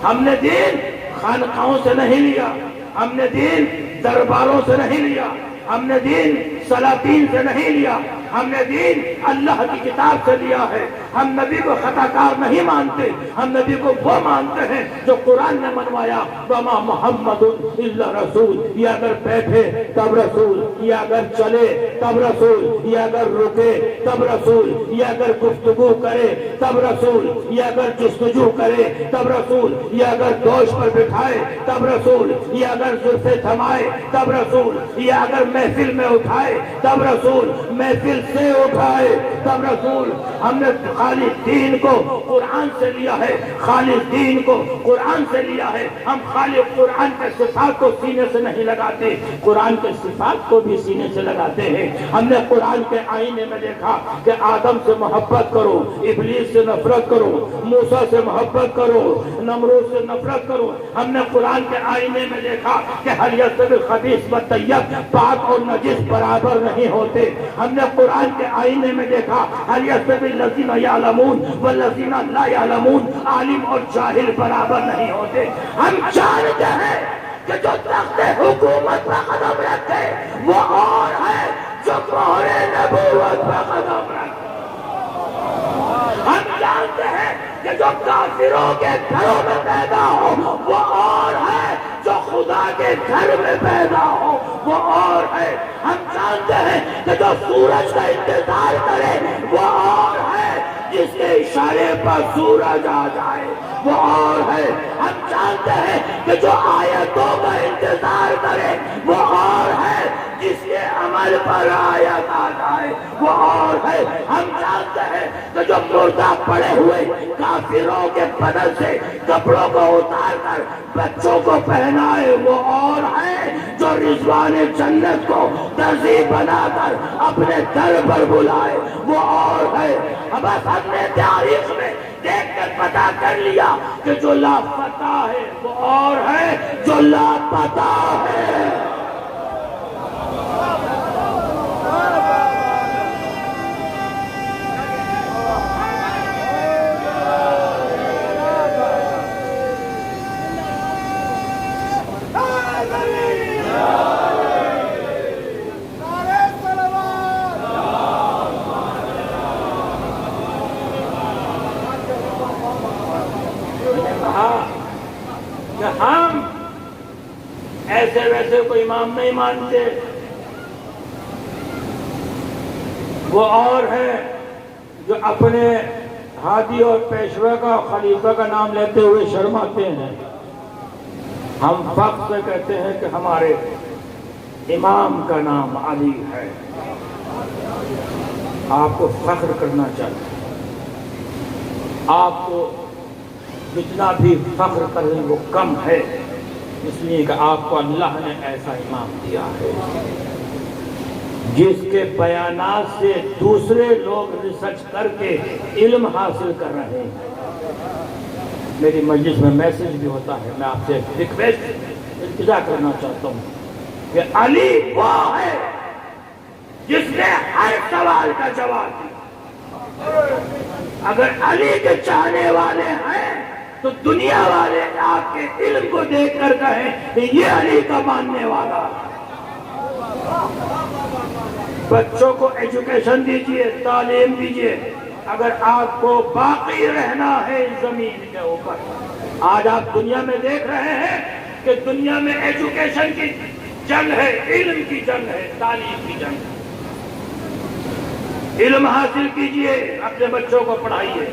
ہم نے دین خانقاہوں سے نہیں لیا، ہم نے دین درباروں سے نہیں لیا، ہم نے دین سلاطین سے نہیں لیا، ہم نے دین اللہ کی کتاب سے لیا ہے۔ ہم نبی کو خطا کار نہیں مانتے، ہم نبی کو وہ مانتے ہیں جو قرآن نے منوایا، وَمَا مُحَمَّدٌ إِلَّا رَسُولٌ، یہ اگر بیٹھے تب رسول، یہ اگر چلے تب رسول، یہ اگر رکے تب رسول، یہ اگر گفتگو کرے تب رسول، یہ اگر جستجو کرے تب رسول، یہ اگر دوش پر بٹھائے تب رسول، یہ اگر زلفیں تھمائے تب رسول، یہ اگر محفل میں اٹھائے تب رسول، محفل سے اٹھائے تب رسول۔ ہم نے خالی دین کو قرآن سے لیا ہے، خالی دین کو قرآن سے لیا ہے۔ ہم خالی قرآن کے صفات کو سینے سے نہیں لگاتے، قرآن کے صفات کو بھی سینے سے لگاتے ہیں۔ ہم نے قرآن کے آئینے میں دیکھا کہ آدم سے محبت کرو، ابلیس سے نفرت کرو، موسیٰ سے محبت کرو، نمرود سے نفرت کرو۔ ہم نے قرآن کے آئینے میں دیکھا کہ هل يستوي الخبيث والطيب، پاک اور نجس برابر نہیں ہوتے۔ ہم نے قرآن کے آئینے میں دیکھا هل يستوي الذين يعلمون والذين لا يعلمون، عالم اور جاہل برابر نہیں ہوتے۔ ہم جانتے ہیں کہ جو تخت حکومت پر قدم رکھے وہ اور ہے جو مہر نبوت پر قدم رکھے۔ ہم جانتے ہیں کہ جو کافروں کے گھروں میں پیدا ہو وہ اور ہے جو خدا کے گھر میں پیدا ہو وہ اور ہے۔ ہم جانتے ہیں کہ جو سورج کا انتظار کرے وہ اور ہے، جس کے اشارے پر سورج آ جائے وہ اور ہے۔ ہم جانتے ہیں کہ جو آیتوں کا انتظار کرے وہ اور ہے، جس کے عمل پر آیت آ جائے وہ اور ہے. ہم جانتے ہیں کہ جو مردہ پڑے ہوئے کافروں کے بدن سے کپڑوں کو اتار کر بچوں کو پہنائے وہ اور ہے. جو رضوان جنت کو تہذیب بنا کر اپنے در پر بلائے وہ اور ہے. بس ہم نے تاریخ میں دیکھ کر پتا کر لیا کہ جو لاپتہ ہے وہ اور ہے جو لاپتہ ہے. کہ ہم ایسے ویسے کوئی امام نہیں مانتے. وہ اور ہیں جو اپنے ہادی اور پیشوا کا خلیفہ کا نام لیتے ہوئے شرماتے ہیں. ہم فخر سے کہتے ہیں کہ ہمارے امام کا نام علی ہے. آپ کو فخر کرنا چاہیے. آپ کو جتنا بھی فخر کریں وہ کم ہے، اس لیے کہ آپ کو اللہ نے ایسا امام دیا ہے جس کے بیانات سے دوسرے لوگ ریسرچ کر کے علم حاصل کر رہے ہیں. میری مجلس میں میسج بھی ہوتا ہے. میں آپ سے ریکویسٹ التجا کرنا چاہتا ہوں کہ علی وہ ہے جس نے ہر سوال کا جواب دیا. اگر علی کے چاہنے والے ہیں تو دنیا والے آپ کے علم کو دیکھ کر کہیں کہ یہ علی کا ماننے والا. بچوں کو ایجوکیشن دیجئے، تعلیم دیجئے. اگر آپ کو باقی رہنا ہے اس زمین کے اوپر. آج آپ دنیا میں دیکھ رہے ہیں کہ دنیا میں ایجوکیشن کی جنگ ہے، علم کی جنگ ہے، تعلیم کی جنگ ہے. علم حاصل کیجئے، اپنے بچوں کو پڑھائیے،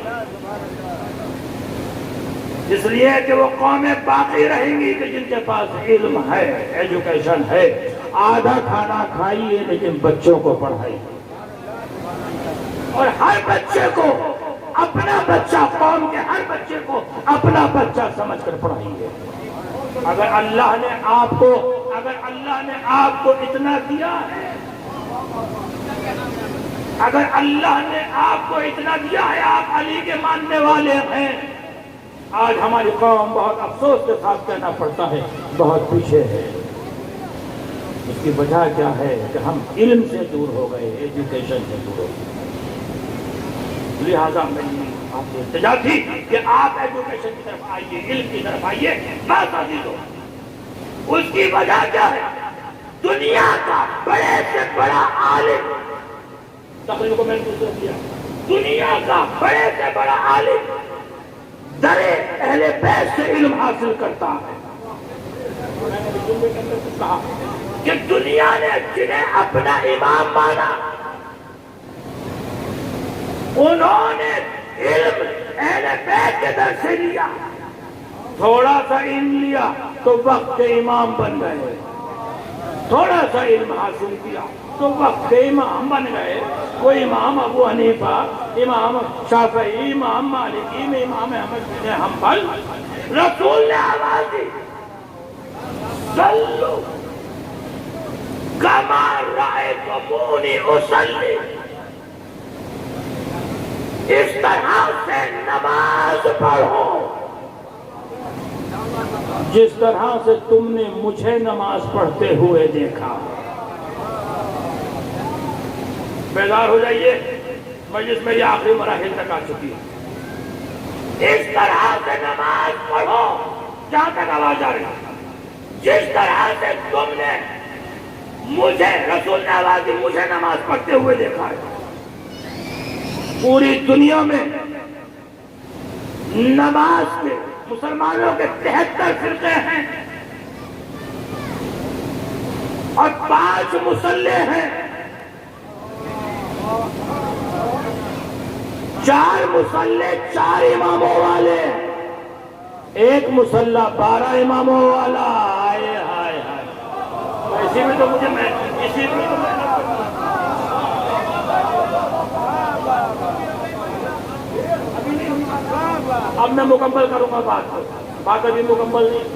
اس لیے کہ وہ قومیں باقی رہیں گی کہ جن کے پاس علم ہے، ایجوکیشن ہے. آدھا کھانا کھائیے لیکن بچوں کو پڑھائیے، اور ہر بچے کو اپنا بچہ، قوم کے ہر بچے کو اپنا بچہ سمجھ کر پڑھائیے. اگر اللہ نے آپ کو اتنا دیا ہے، اگر اللہ نے آپ کو اتنا دیا ہے، آپ علی کے ماننے والے ہیں. آج ہماری قوم بہت افسوس کے ساتھ کہنا پڑتا ہے بہت پیچھے ہے. اس کی وجہ کیا ہے کہ ہم علم سے دور ہو گئے، ایجوکیشن سے دور ہو گئے. لہٰذا میری آپ سے التجا تھی کہ آپ ایجوکیشن کی طرف آئیے، علم کی طرف آئیے. بات عزیزو، اس کی وجہ کیا ہے؟ دنیا کا بڑے سے بڑا عالم، تقریر کو میں نے دوسرا کیا، دنیا کا بڑے سے بڑا عالم در اہل بیت سے علم حاصل کرتا ہے. میں نے جملے کے اندر کچھ کہا کہ دنیا نے جنہیں اپنا امام مانا انہوں نے علم اہل بیت کے در سے لیا. تھوڑا سا علم لیا تو وقت کے امام بن گئے، تھوڑا سا علم حاصل کیا تو وقت کے امام بن گئے. کوئی امام ابو حنیفہ، امام شافعی، امام مالکی، امام احمد بن حنبل. رسول نے آواز دی، صلو کما رأیتمونی اصلی، اس طرح سے نماز پڑھو جس طرح سے تم نے مجھے نماز پڑھتے ہوئے دیکھا. بیدار ہو جائیے، مجلس میری آخری مراحل تک آ چکی ہے. اس طرح سے نماز پڑھو، جہاں تک آواز آ رہی ہے، جس طرح سے تم نے مجھے، رسول نے آواز دی، مجھے نماز پڑھتے ہوئے دیکھا ہے. پوری دنیا میں نماز کے مسلمانوں کے 73 فرقے ہیں اور 5 مصلح ہیں. 4 مصلح 4 اماموں والے، ایک مصلح 12 اماموں والا. ہائے ہائے ہائے، ایسی میں تو مجھے اسی لیے تو محنت کرتا ہوں۔ اب میں مکمل کروں گا بات ابھی مکمل نہیں۔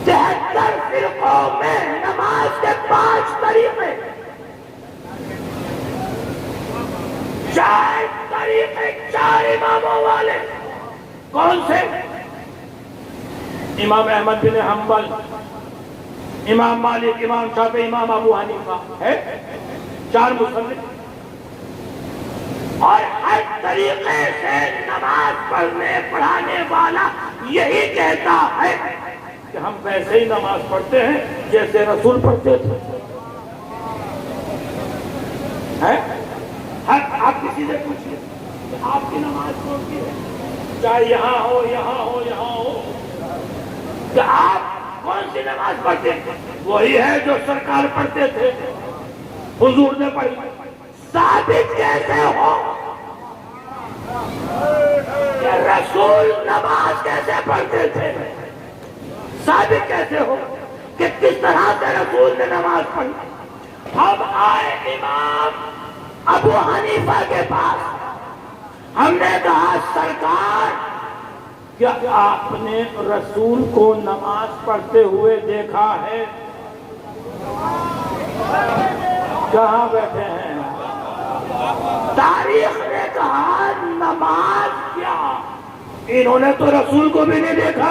تہتر فرقوں میں نماز کے 5 طریقے، 4 طریقے 4 اماموں والے۔ کون سے؟ امام احمد بن حنبل، امام مالک، امام شافعی، امام ابو حنیفہ ہے 4 مصنف۔ اور ہر طریقے سے نماز پڑھنے پڑھانے والا یہی کہتا ہے کہ ہم ویسے ہی نماز پڑھتے ہیں جیسے رسول پڑھتے تھے۔ آپ کسی سے پوچھیے کہ آپ کی نماز کون سی ہے، چاہے یہاں ہو یہاں ہو یہاں ہو، کہ آپ کون سی نماز پڑھتے ہیں؟ وہی ہے جو سرکار پڑھتے تھے، حضور نے پڑھی۔ ثابت کیسے ہو کہ رسول نماز کیسے پڑھتے تھے؟ ثابت کیسے ہو کہ کس طرح سے رسول نے نماز پڑھی؟ ہم آئے امام ابو حنیفہ کے پاس، ہم نے کہا سرکار کیا آپ نے رسول کو نماز پڑھتے ہوئے دیکھا ہے؟ کہاں بیٹھے ہیں؟ تاریخ نے کہا نماز کیا، انہوں نے تو رسول کو بھی نہیں دیکھا۔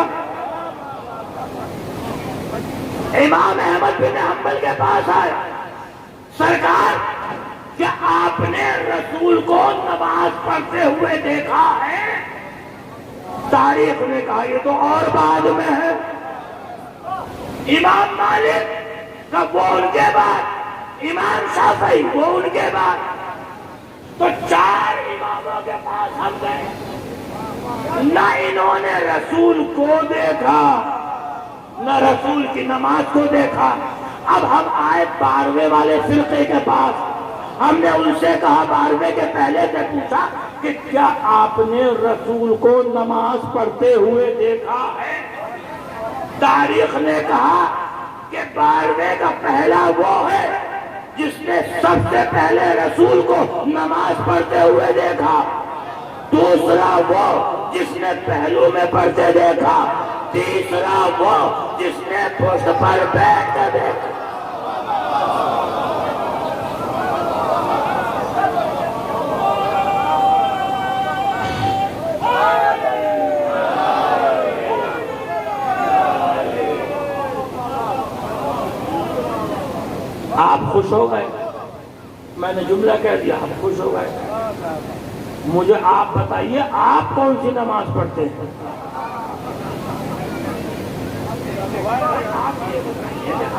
امام احمد بن حنبل کے پاس آئے، سرکار کیا آپ نے رسول کو نماز پڑھتے ہوئے دیکھا ہے؟ تاریخ نے کہا یہ تو اور بعد میں ہے۔ امام مالک کا وہ ان کے بعد، امام شافعی وہ ان کے بعد، تو 4 اماموں کے پاس ہم گئے، نہ انہوں نے رسول کو دیکھا نہ رسول کی نماز کو دیکھا۔ اب ہم آئے 12ویں والے فرقے کے پاس، ہم نے ان سے کہا 12ویں کے پہلے سے پوچھا کہ کیا آپ نے رسول کو نماز پڑھتے ہوئے دیکھا ہے؟ تاریخ نے کہا کہ 12ویں کا پہلا وہ ہے جس نے سب سے پہلے رسول کو نماز پڑھتے ہوئے دیکھا، دوسرا وہ جس نے پہلو میں پڑھتے دیکھا، تیسرا وہ جس نے پشت پر بیٹھ کر دیکھا۔ آپ خوش ہو گئے؟ میں نے جملہ کہہ دیا، آپ خوش ہو گئے؟ مجھے آپ بتائیے آپ کون سی نماز پڑھتے ہیں؟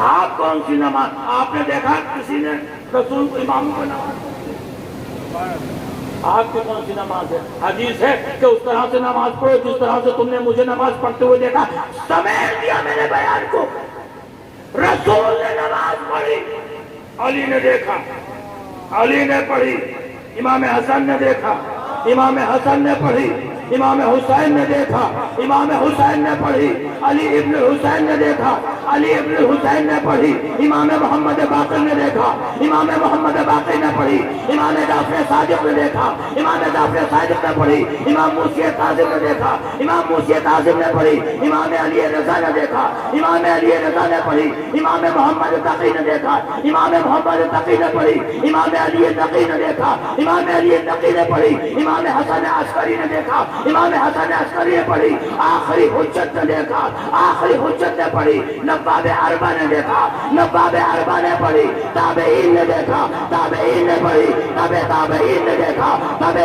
آپ کون سی نماز؟ آپ نے دیکھا کسی نے رسول کو امام کو نماز؟ آپ کی کون سی نماز ہے؟ حدیث ہے کہ اس طرح سے نماز پڑھو جس طرح سے تم نے مجھے نماز پڑھتے ہوئے دیکھا۔ سمیٹ دیا میں نے بیان کو۔ رسول نے نماز پڑھی، علی نے دیکھا، علی نے پڑھی، امام حسن نے دیکھا، امام حسن نے پڑھی، امام حسین نے دیکھا، امام حسین نے پڑھی، علی ابن حسین نے دیکھا، علی ابن حسین نے پڑھی، امام محمد باقر نے دیکھا، امام محمد باقر نے پڑھی، امام جعفر صادق نے دیکھا، امام جعفر صادق نے پڑھی، امام موسی کاظم نے دیکھا، امام موسی کاظم نے پڑھی، امام علی رضا نے دیکھا، امام علی رضا نے پڑھی، امام محمد تقی نے دیکھا، امام محمد تقی نے پڑھی، امام علی تقی نے دیکھا، امام علی تقی نے پڑھی، امام حسن عسکری نے دیکھا، امام حسن عسکری نے پڑھی، آخری حجت نے دیکھا، آخری حجت نے پڑھی، نواب اربع نے دیکھا، نواب اربع نے پڑھی، تابعین نے دیکھا، تابعین نے پڑھی، تابعین نے دیکھا،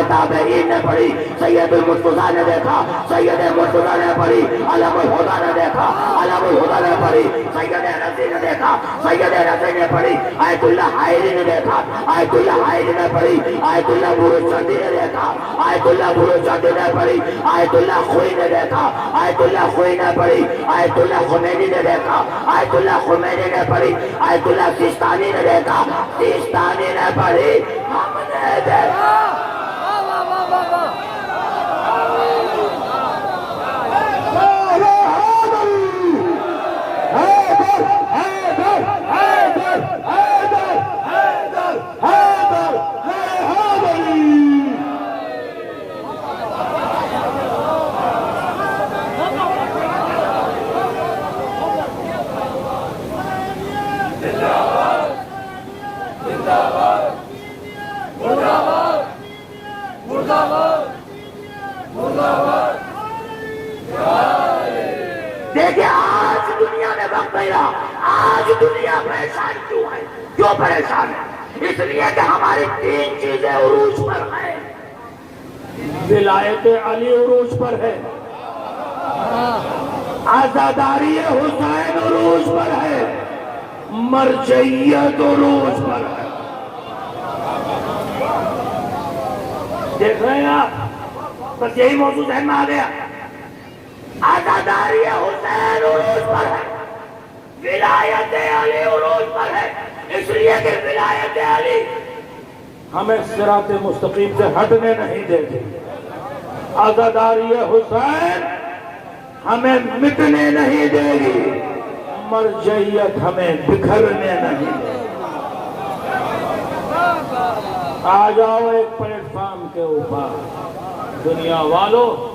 تابعین نے پڑھی، سید المرتضیٰ نے دیکھا، سید مرتضیٰ نے پڑھی، علم الہدیٰ نے دیکھا، علم الہدیٰ نے پڑھی، سید رضی نے دیکھا، سید رضی نے پڑھی، آیت اللہ حائری نے دیکھا، آیت اللہ حائری نے پڑھی، آیت اللہ بروچردی نے دیکھا، آیت اللہ بروچردی نے پڑھی، آیت اللہ خوئی نے دیکھا، آیت اللہ خوئی نے پڑھی، آیت اللہ خمینی نے دیکھا، آیت اللہ خمینی نے پڑھی، آیت اللہ سیستانی نے دیکھا، سیستانی نے پڑھی، ہم نے دیکھا۔ دیکھیں آج دنیا میں وقت نہیں رہا. آج دنیا پریشان کیوں ہے؟ کیوں پریشان ہے؟ اس لیے کہ ہماری 3 چیزیں عروج پر ہیں. ولایت علی عروج پر ہے، عزاداری حسین عروج پر ہے، مرجعیت عروج پر ہے. دیکھ رہے ہیں آپ؟ بس یہی موضوع ذہن میں آ گیا. عزاداری حسین عروج پر ہے، ولایت علی عروج پر ہے. اس لیے کہ ولایت علی ہمیں صراط مستقیم سے ہٹنے نہیں دے گی. عزاداری حسین ہمیں مٹنے نہیں دے گی. مرجعیت ہمیں بکھرنے نہیں دے گی. آ جاؤ ایک پلیٹ فارم کے اوپر. دنیا والوں،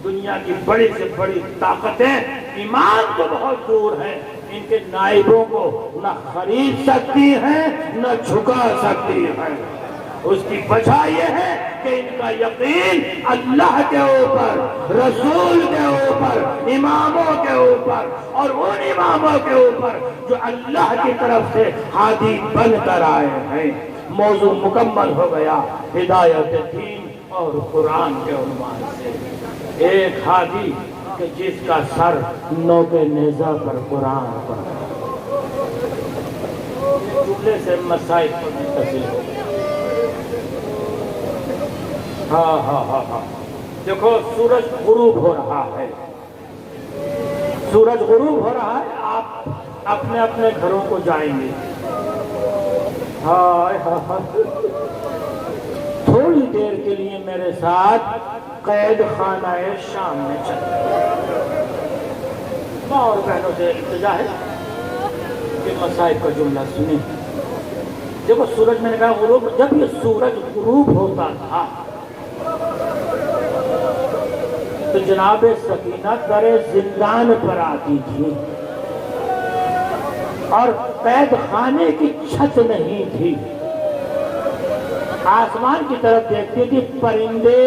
دنیا کی بڑی سے بڑی طاقتیں ایمان تو بہت دور ہیں، ان کے نائبوں کو نہ خرید سکتی ہیں نہ جھکا سکتی ہیں. اس کی وجہ یہ ہے کہ ان کا یقین اللہ کے اوپر، رسول کے اوپر، اماموں کے اوپر، اور ان اماموں کے اوپر جو اللہ کی طرف سے ہادی بن کر آئے ہیں. موضوع مکمل ہو گیا ہدایت دین اور قرآن کے عنوان سے. ایک ہادی کہ جس کا سر نوک نیزہ پر قرآن پر. جملے سے مسائل پر منتقل ہو گیا. ہاں دیکھو سورج غروب ہو رہا ہے. سورج غروب ہو رہا ہے. آپ اپنے اپنے گھروں کو جائیں گے. ہاں تھوڑی دیر کے لیے میرے ساتھ قید خانہ شام میں چلیں. ماں اور بہنوں سے التجا ہے کہ مصائب کا جملہ سنیں. دیکھو سورج میں نے کہا غروب، جب یہ سورج غروب ہوتا تھا تو جناب سکینہ در زندان پر آتی تھی اور قید خانے کی چھت نہیں تھی. آسمان کی طرف دیکھتی تھی، پرندے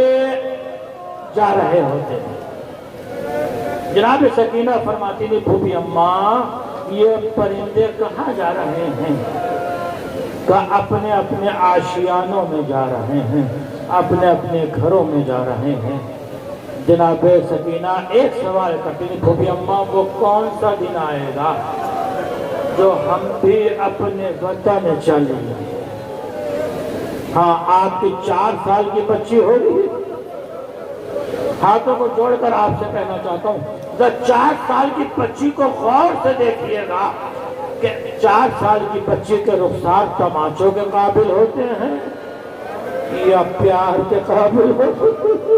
جا رہے ہوتے ہیں. جناب سکینہ فرماتی تھی پھوپھی اماں یہ پرندے کہاں جا رہے ہیں؟ کہ اپنے اپنے آشیانوں میں جا رہے ہیں، اپنے اپنے گھروں میں جا رہے ہیں. جناب سکینہ ایک سوال کرتی تھی پھوپھی اماں وہ کون سا دن آئے گا جو ہم بھی اپنے وطن چلیں گے؟ ہاں آپ کی 4 سال کی بچی ہوگی. ہاتھوں کو جوڑ کر آپ سے کہنا چاہتا ہوں 4 سال کی بچی کو غور سے دیکھیے گا کہ 4 سال کی بچی کے رخسار تماچوں کے قابل ہوتے ہیں یا پیار کے قابل ہوتے ہیں؟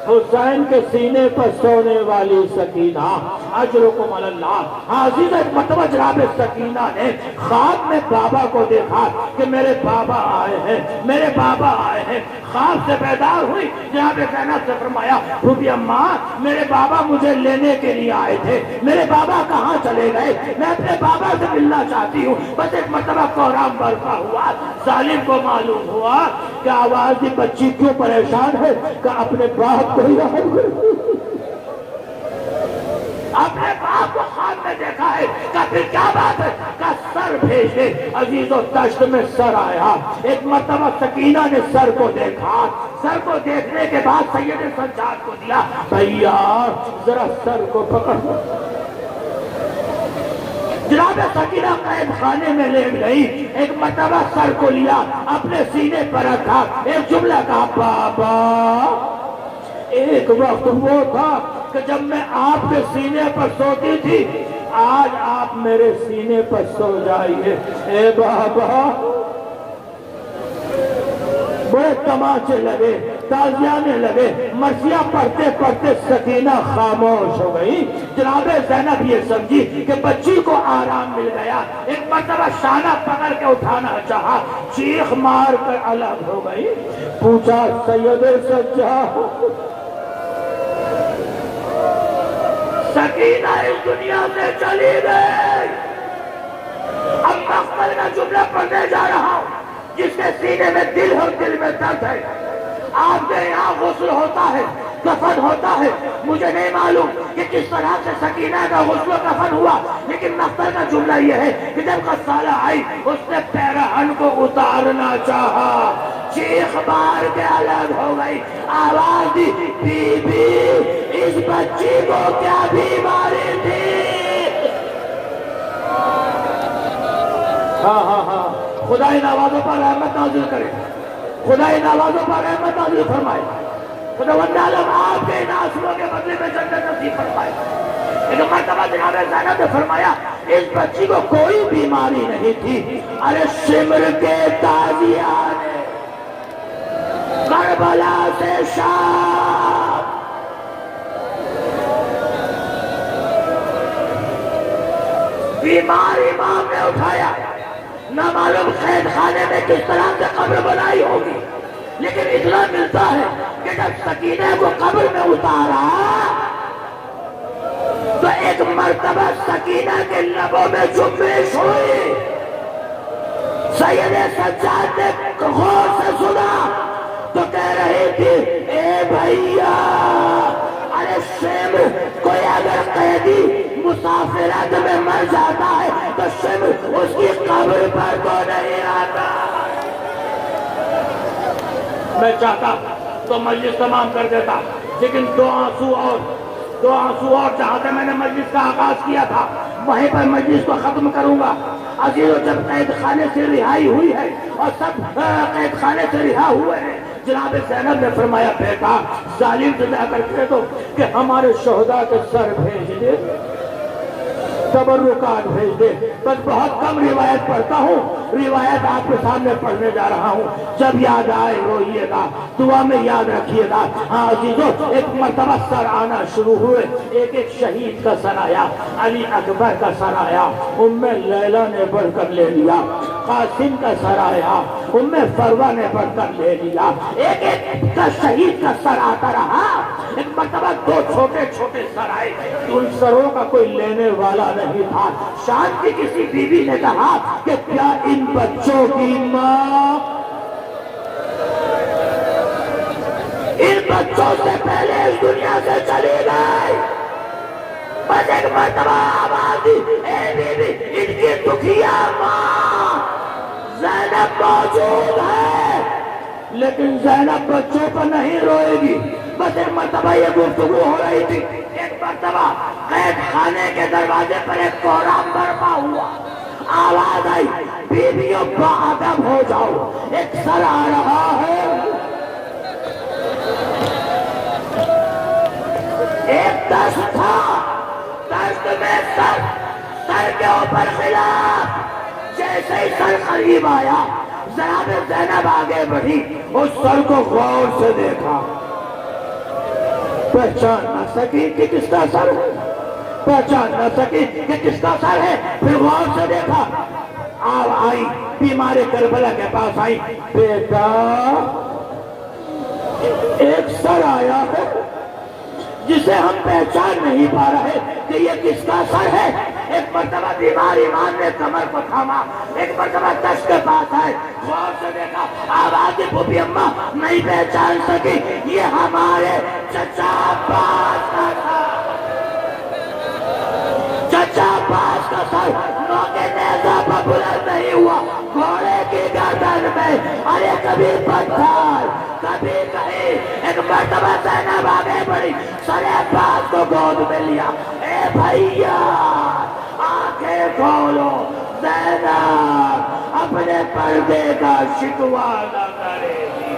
حسین کے سینے پر سونے والی سکینہ اجرکم علی اللہ. عزیز ایک مرتبہ جناب سکینہ نے خواب میں بابا کو دیکھا کہ میرے بابا آئے ہیں، میرے بابا آئے ہیں. خواب سے بیدار ہوئی. جناب زینب سے فرمایا پھوپھی اماں میرے بابا مجھے لینے کے لیے آئے تھے، میرے بابا کہاں چلے گئے؟ میں اپنے بابا سے ملنا چاہتی ہوں. بس ایک مرتبہ کوہرام برپا ہوا. ظالم کو معلوم ہوا کہ آواز کی بچی کیوں پریشان ہے کہ اپنے باپ کو ہی اپنے باپ کو خواب میں دیکھا ہے. کہ پھر کیا بات ہے؟ کہ سر بھیج دے. عزیز و دشت میں سر آیا. ایک مرتبہ سکینہ نے سر کو دیکھا. سر کو دیکھنے کے بعد سید سجاد کو دیا بھیا ذرا سر کو پکڑ. جناب سکینہ قید خانے میں لے گئی. ایک مرتبہ سر کو لیا، اپنے سینے پر رکھا، ایک جملہ کہا بابا. ایک وقت وہ تھا کہ جب میں آپ کے سینے پر سوتی تھی، آج آپ میرے سینے پر سو جائیے. اے بابا. بڑے تماچے لگے، تازیانے لگے. مرثیہ پڑھتے پڑھتے سکینہ خاموش ہو گئی. جناب زینب یہ سمجھی کہ بچی کو آرام مل گیا. ایک مرتبہ شانہ پکڑ کے اٹھانا چاہا، چیخ مار کر الگ ہو گئی. پوچھا سید سجاد. سکینہ اس دنیا سے چلی گئی. اب مقتل کا جملہ پڑھنے جا رہا ہوں جس کے سینے میں دل اور دل میں درد ہے. آپ کے یہاں غسل ہوتا ہے، کفن ہوتا ہے، مجھے نہیں معلوم کہ کس طرح سے سکینہ کا غسل و کفن ہوا، لیکن مقتل کا جملہ یہ ہے کہ جب غسالہ آئی اس نے پیرہن کو اتارنا چاہا، چیخ مار کے الگ ہو گئی، آواز دی بی بی اس بچی کو کیا بیماری تھی. ہاں خدا ان آوازوں پر رحمت نازل کرے، خدا ان آوازوں پر رحمت نازل فرمائے، خداوند عالم آپ کے ان آنسوؤں کے بدلے میں جنت نصیب فرمائے. ایک مرتبہ جناب زینب نے فرمایا اس بچی کو کوئی بیماری نہیں تھی، ارے شمر کے تازیان کربلا سے شام بیمار امام نے اٹھایا، نہ معلوم قید خانے میں کس طرح سے قبر بنائی ہوگی، لیکن اتنا ملتا ہے کہ جب سکینہ کو قبر میں اتارا تو ایک مرتبہ سکینہ کے لبوں میں جنبش ہوئی. سید سجاد نے غور سے سنا تو کہہ رہی تھی اے بھیا، ارے شمر کوئی اگر قیدی مسافرت میں مر جاتا ہے تو شمر اس کی قبر پر تو نہیں آتا. میں چاہتا تو مجلس تمام کر دیتا، لیکن دو آنسو اور جہاں سے میں نے مجلس کا آغاز کیا تھا وہیں پر مجلس کو ختم کروں گا. عزیزو، جب قید خانے سے رہائی ہوئی ہے اور سب قید خانے سے رہا ہوئے ہیں، جناب زینب نے فرمایا بیٹا ظالم سے جا کر کہہ دو کہ ہمارے شہداء کے سر بھیج دے، تبرکات بھیج دے. بس بہت کم روایت پڑھتا ہوں، روایت آپ کے سامنے پڑھنے جا رہا ہوں، جب یاد آئے روئیے گا، دعا میں یاد رکھیے گا. ہاں عزیزو، ایک مرتبہ سر آنا شروع ہوئے، ایک ایک شہید کا سر آیا، علی اکبر کا سر آیا، ام لیلہ نے بڑھ کر لے لیا، قاسم کا سر آیا، ام فروہ نے بڑھ کر لے لیا، ایک ایک کا شہید کا سر آتا رہا. ایک مرتبہ دو چھوٹے چھوٹے سر آئے، ان سروں کا کوئی لینے والا نہیں تھا. شام کی کسی بیوی نے کہا کہ کیا ان بچوں کی ماں ان بچوں سے پہلے اس دنیا سے چلی گئی؟ بس ایک مرتبہ آواز دی اے بیوی ان کی دکھیا ماں زینب موجود ہے، لیکن زینب بچوں پر نہیں روئے گی. بس ایک مرتبہ یہ گفتگو ہو رہی تھی، ایک مرتبہ قید خانے کے دروازے پر ایک کوہرام برپا ہوا، آواز آئی بیویوں باادب ہو جاؤ، ایک سر آ رہا ہے. ایک دست تھا، دست میں سر کے اوپر خلاف. جیسے ہی سر قریب آیا جناب زینب آگے بڑھی، اس سر کو غور سے دیکھا، پہچان نہ سکی کہ کس کا سر ہے، پہچان نہ سکی کہ کس کا سر ہے. پھر غور سے دیکھا، آب آئی بیمار کربلا کے پاس آئی، بیٹا ایک سر آیا ہے جسے ہم پہچان نہیں پا رہے کہ یہ کس کا سر ہے. ایک مرتبہ بیمار امام نے کمر کو تھاما، ایک مرتبہ تشت کے پاس آئے، غور سے دیکھا، آواز پھوپھی اماں نہیں پہچان سکی، یہ ہمارے چچا عباس کا تھا. چچا عباس کا سر نوکے نیزہ پر بلند نہیں ہوا، گھوڑے کی گردن میں، ارے کبھی پتھر کبھی کہیں. ایک مرتبہ زینب آگے بڑھی، سر عباس کو گود میں لیا، اے بھیا آنکھیں کھولو، زینب اپنے پردے کا شکوہ نہ کرے گی.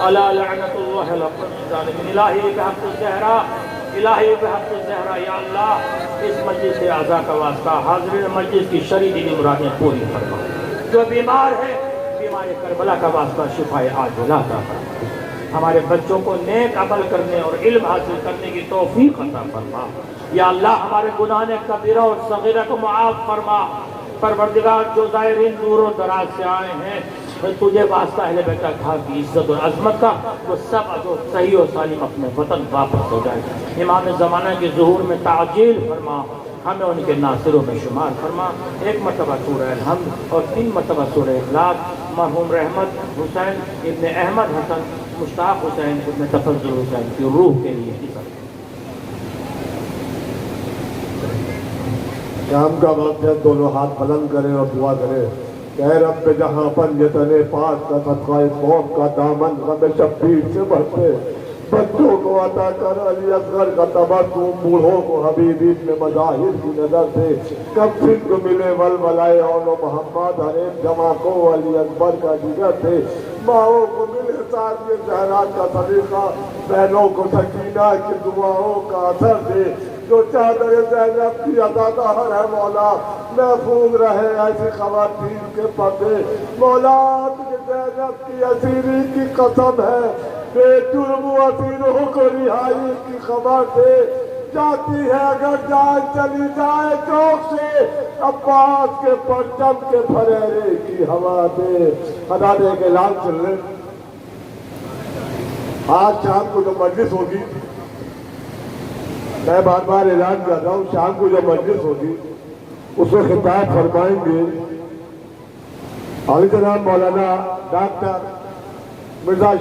الا لعنت اللہ الظالمین. الہی بحق الزہرا، الہی بحق الزہرا، یا اللہ اس مجلس اعزا کا واسطہ حاضرین مجلس کی شرعی دینی مرادیں پوری فرما. جو بیمار ہے بیمار کربلا کا واسطہ شفائے عاجلہ عطا فرما. ہمارے بچوں کو نیک عمل کرنے اور علم حاصل کرنے کی توفیق عطا فرما۔ یا اللہ ہمارے گناہ کبیرہ اور صغیرہ کو معاف فرما۔ پروردگار جو زائرین دور و دراز سے آئے ہیں تجھے واسطہ اہل بیت اطہار کی عزت اور عظمت کا، وہ سب جو صحیح و سالم اپنے وطن واپس ہو جائے۔ امام زمانہ کے ظہور میں تعجیل فرما، ہمیں ان کے ناصروں میں شمار فرما۔ ایک مرتبہ سورہ الحمد اور 3 مرتبہ سورہ اخلاص مرحوم رحمت حسین ابن احمد حسن مشتاق حسین ابن تفضل حسین کی روح کے لیے شام کا وقت ہے، دونوں ہاتھ بلند کریں اور دعا کریں کہ اے رب جہاں پر یہ تنے پاک کا صدقہ قوم کا دامن غم شبیر سے بڑھتے، بچوں کو عطا کر علی اصغر کا تبسم، بوڑھوں کو حبیب ابن مظاہر کی نظر سے، کب سن کو ملے ولولائے اولو محمد حریم جمع کو علی اکبر کا جگر سے، ماؤں کو ملے ساری زہرا کا صدیقہ، بہنوں کو سکینہ کی دعاؤں کا اثر دے، جو چادر زینب کی عطادار ہے مولا، محفوظ رہے ایسی خواتین کے پردے، مولا تجھے زینب کی اسیری کی قسم ہے، بے جرم و اسیروں کو رہائی کی خبر دے، جاتی ہے اگر جائے چلی جائے چوک سے، عباس کے پرچم کے پھریرے کی ہوا دے۔ خدا دے کے اعلان سن لیں، آج شام کو جو مجلس ہوگی، میں بار بار اعلان کر رہا ہوں، شام کو جو مجلس ہوگی اس میں خطاب فرمائیں گے علی جناب مولانا ڈاکٹر مرزا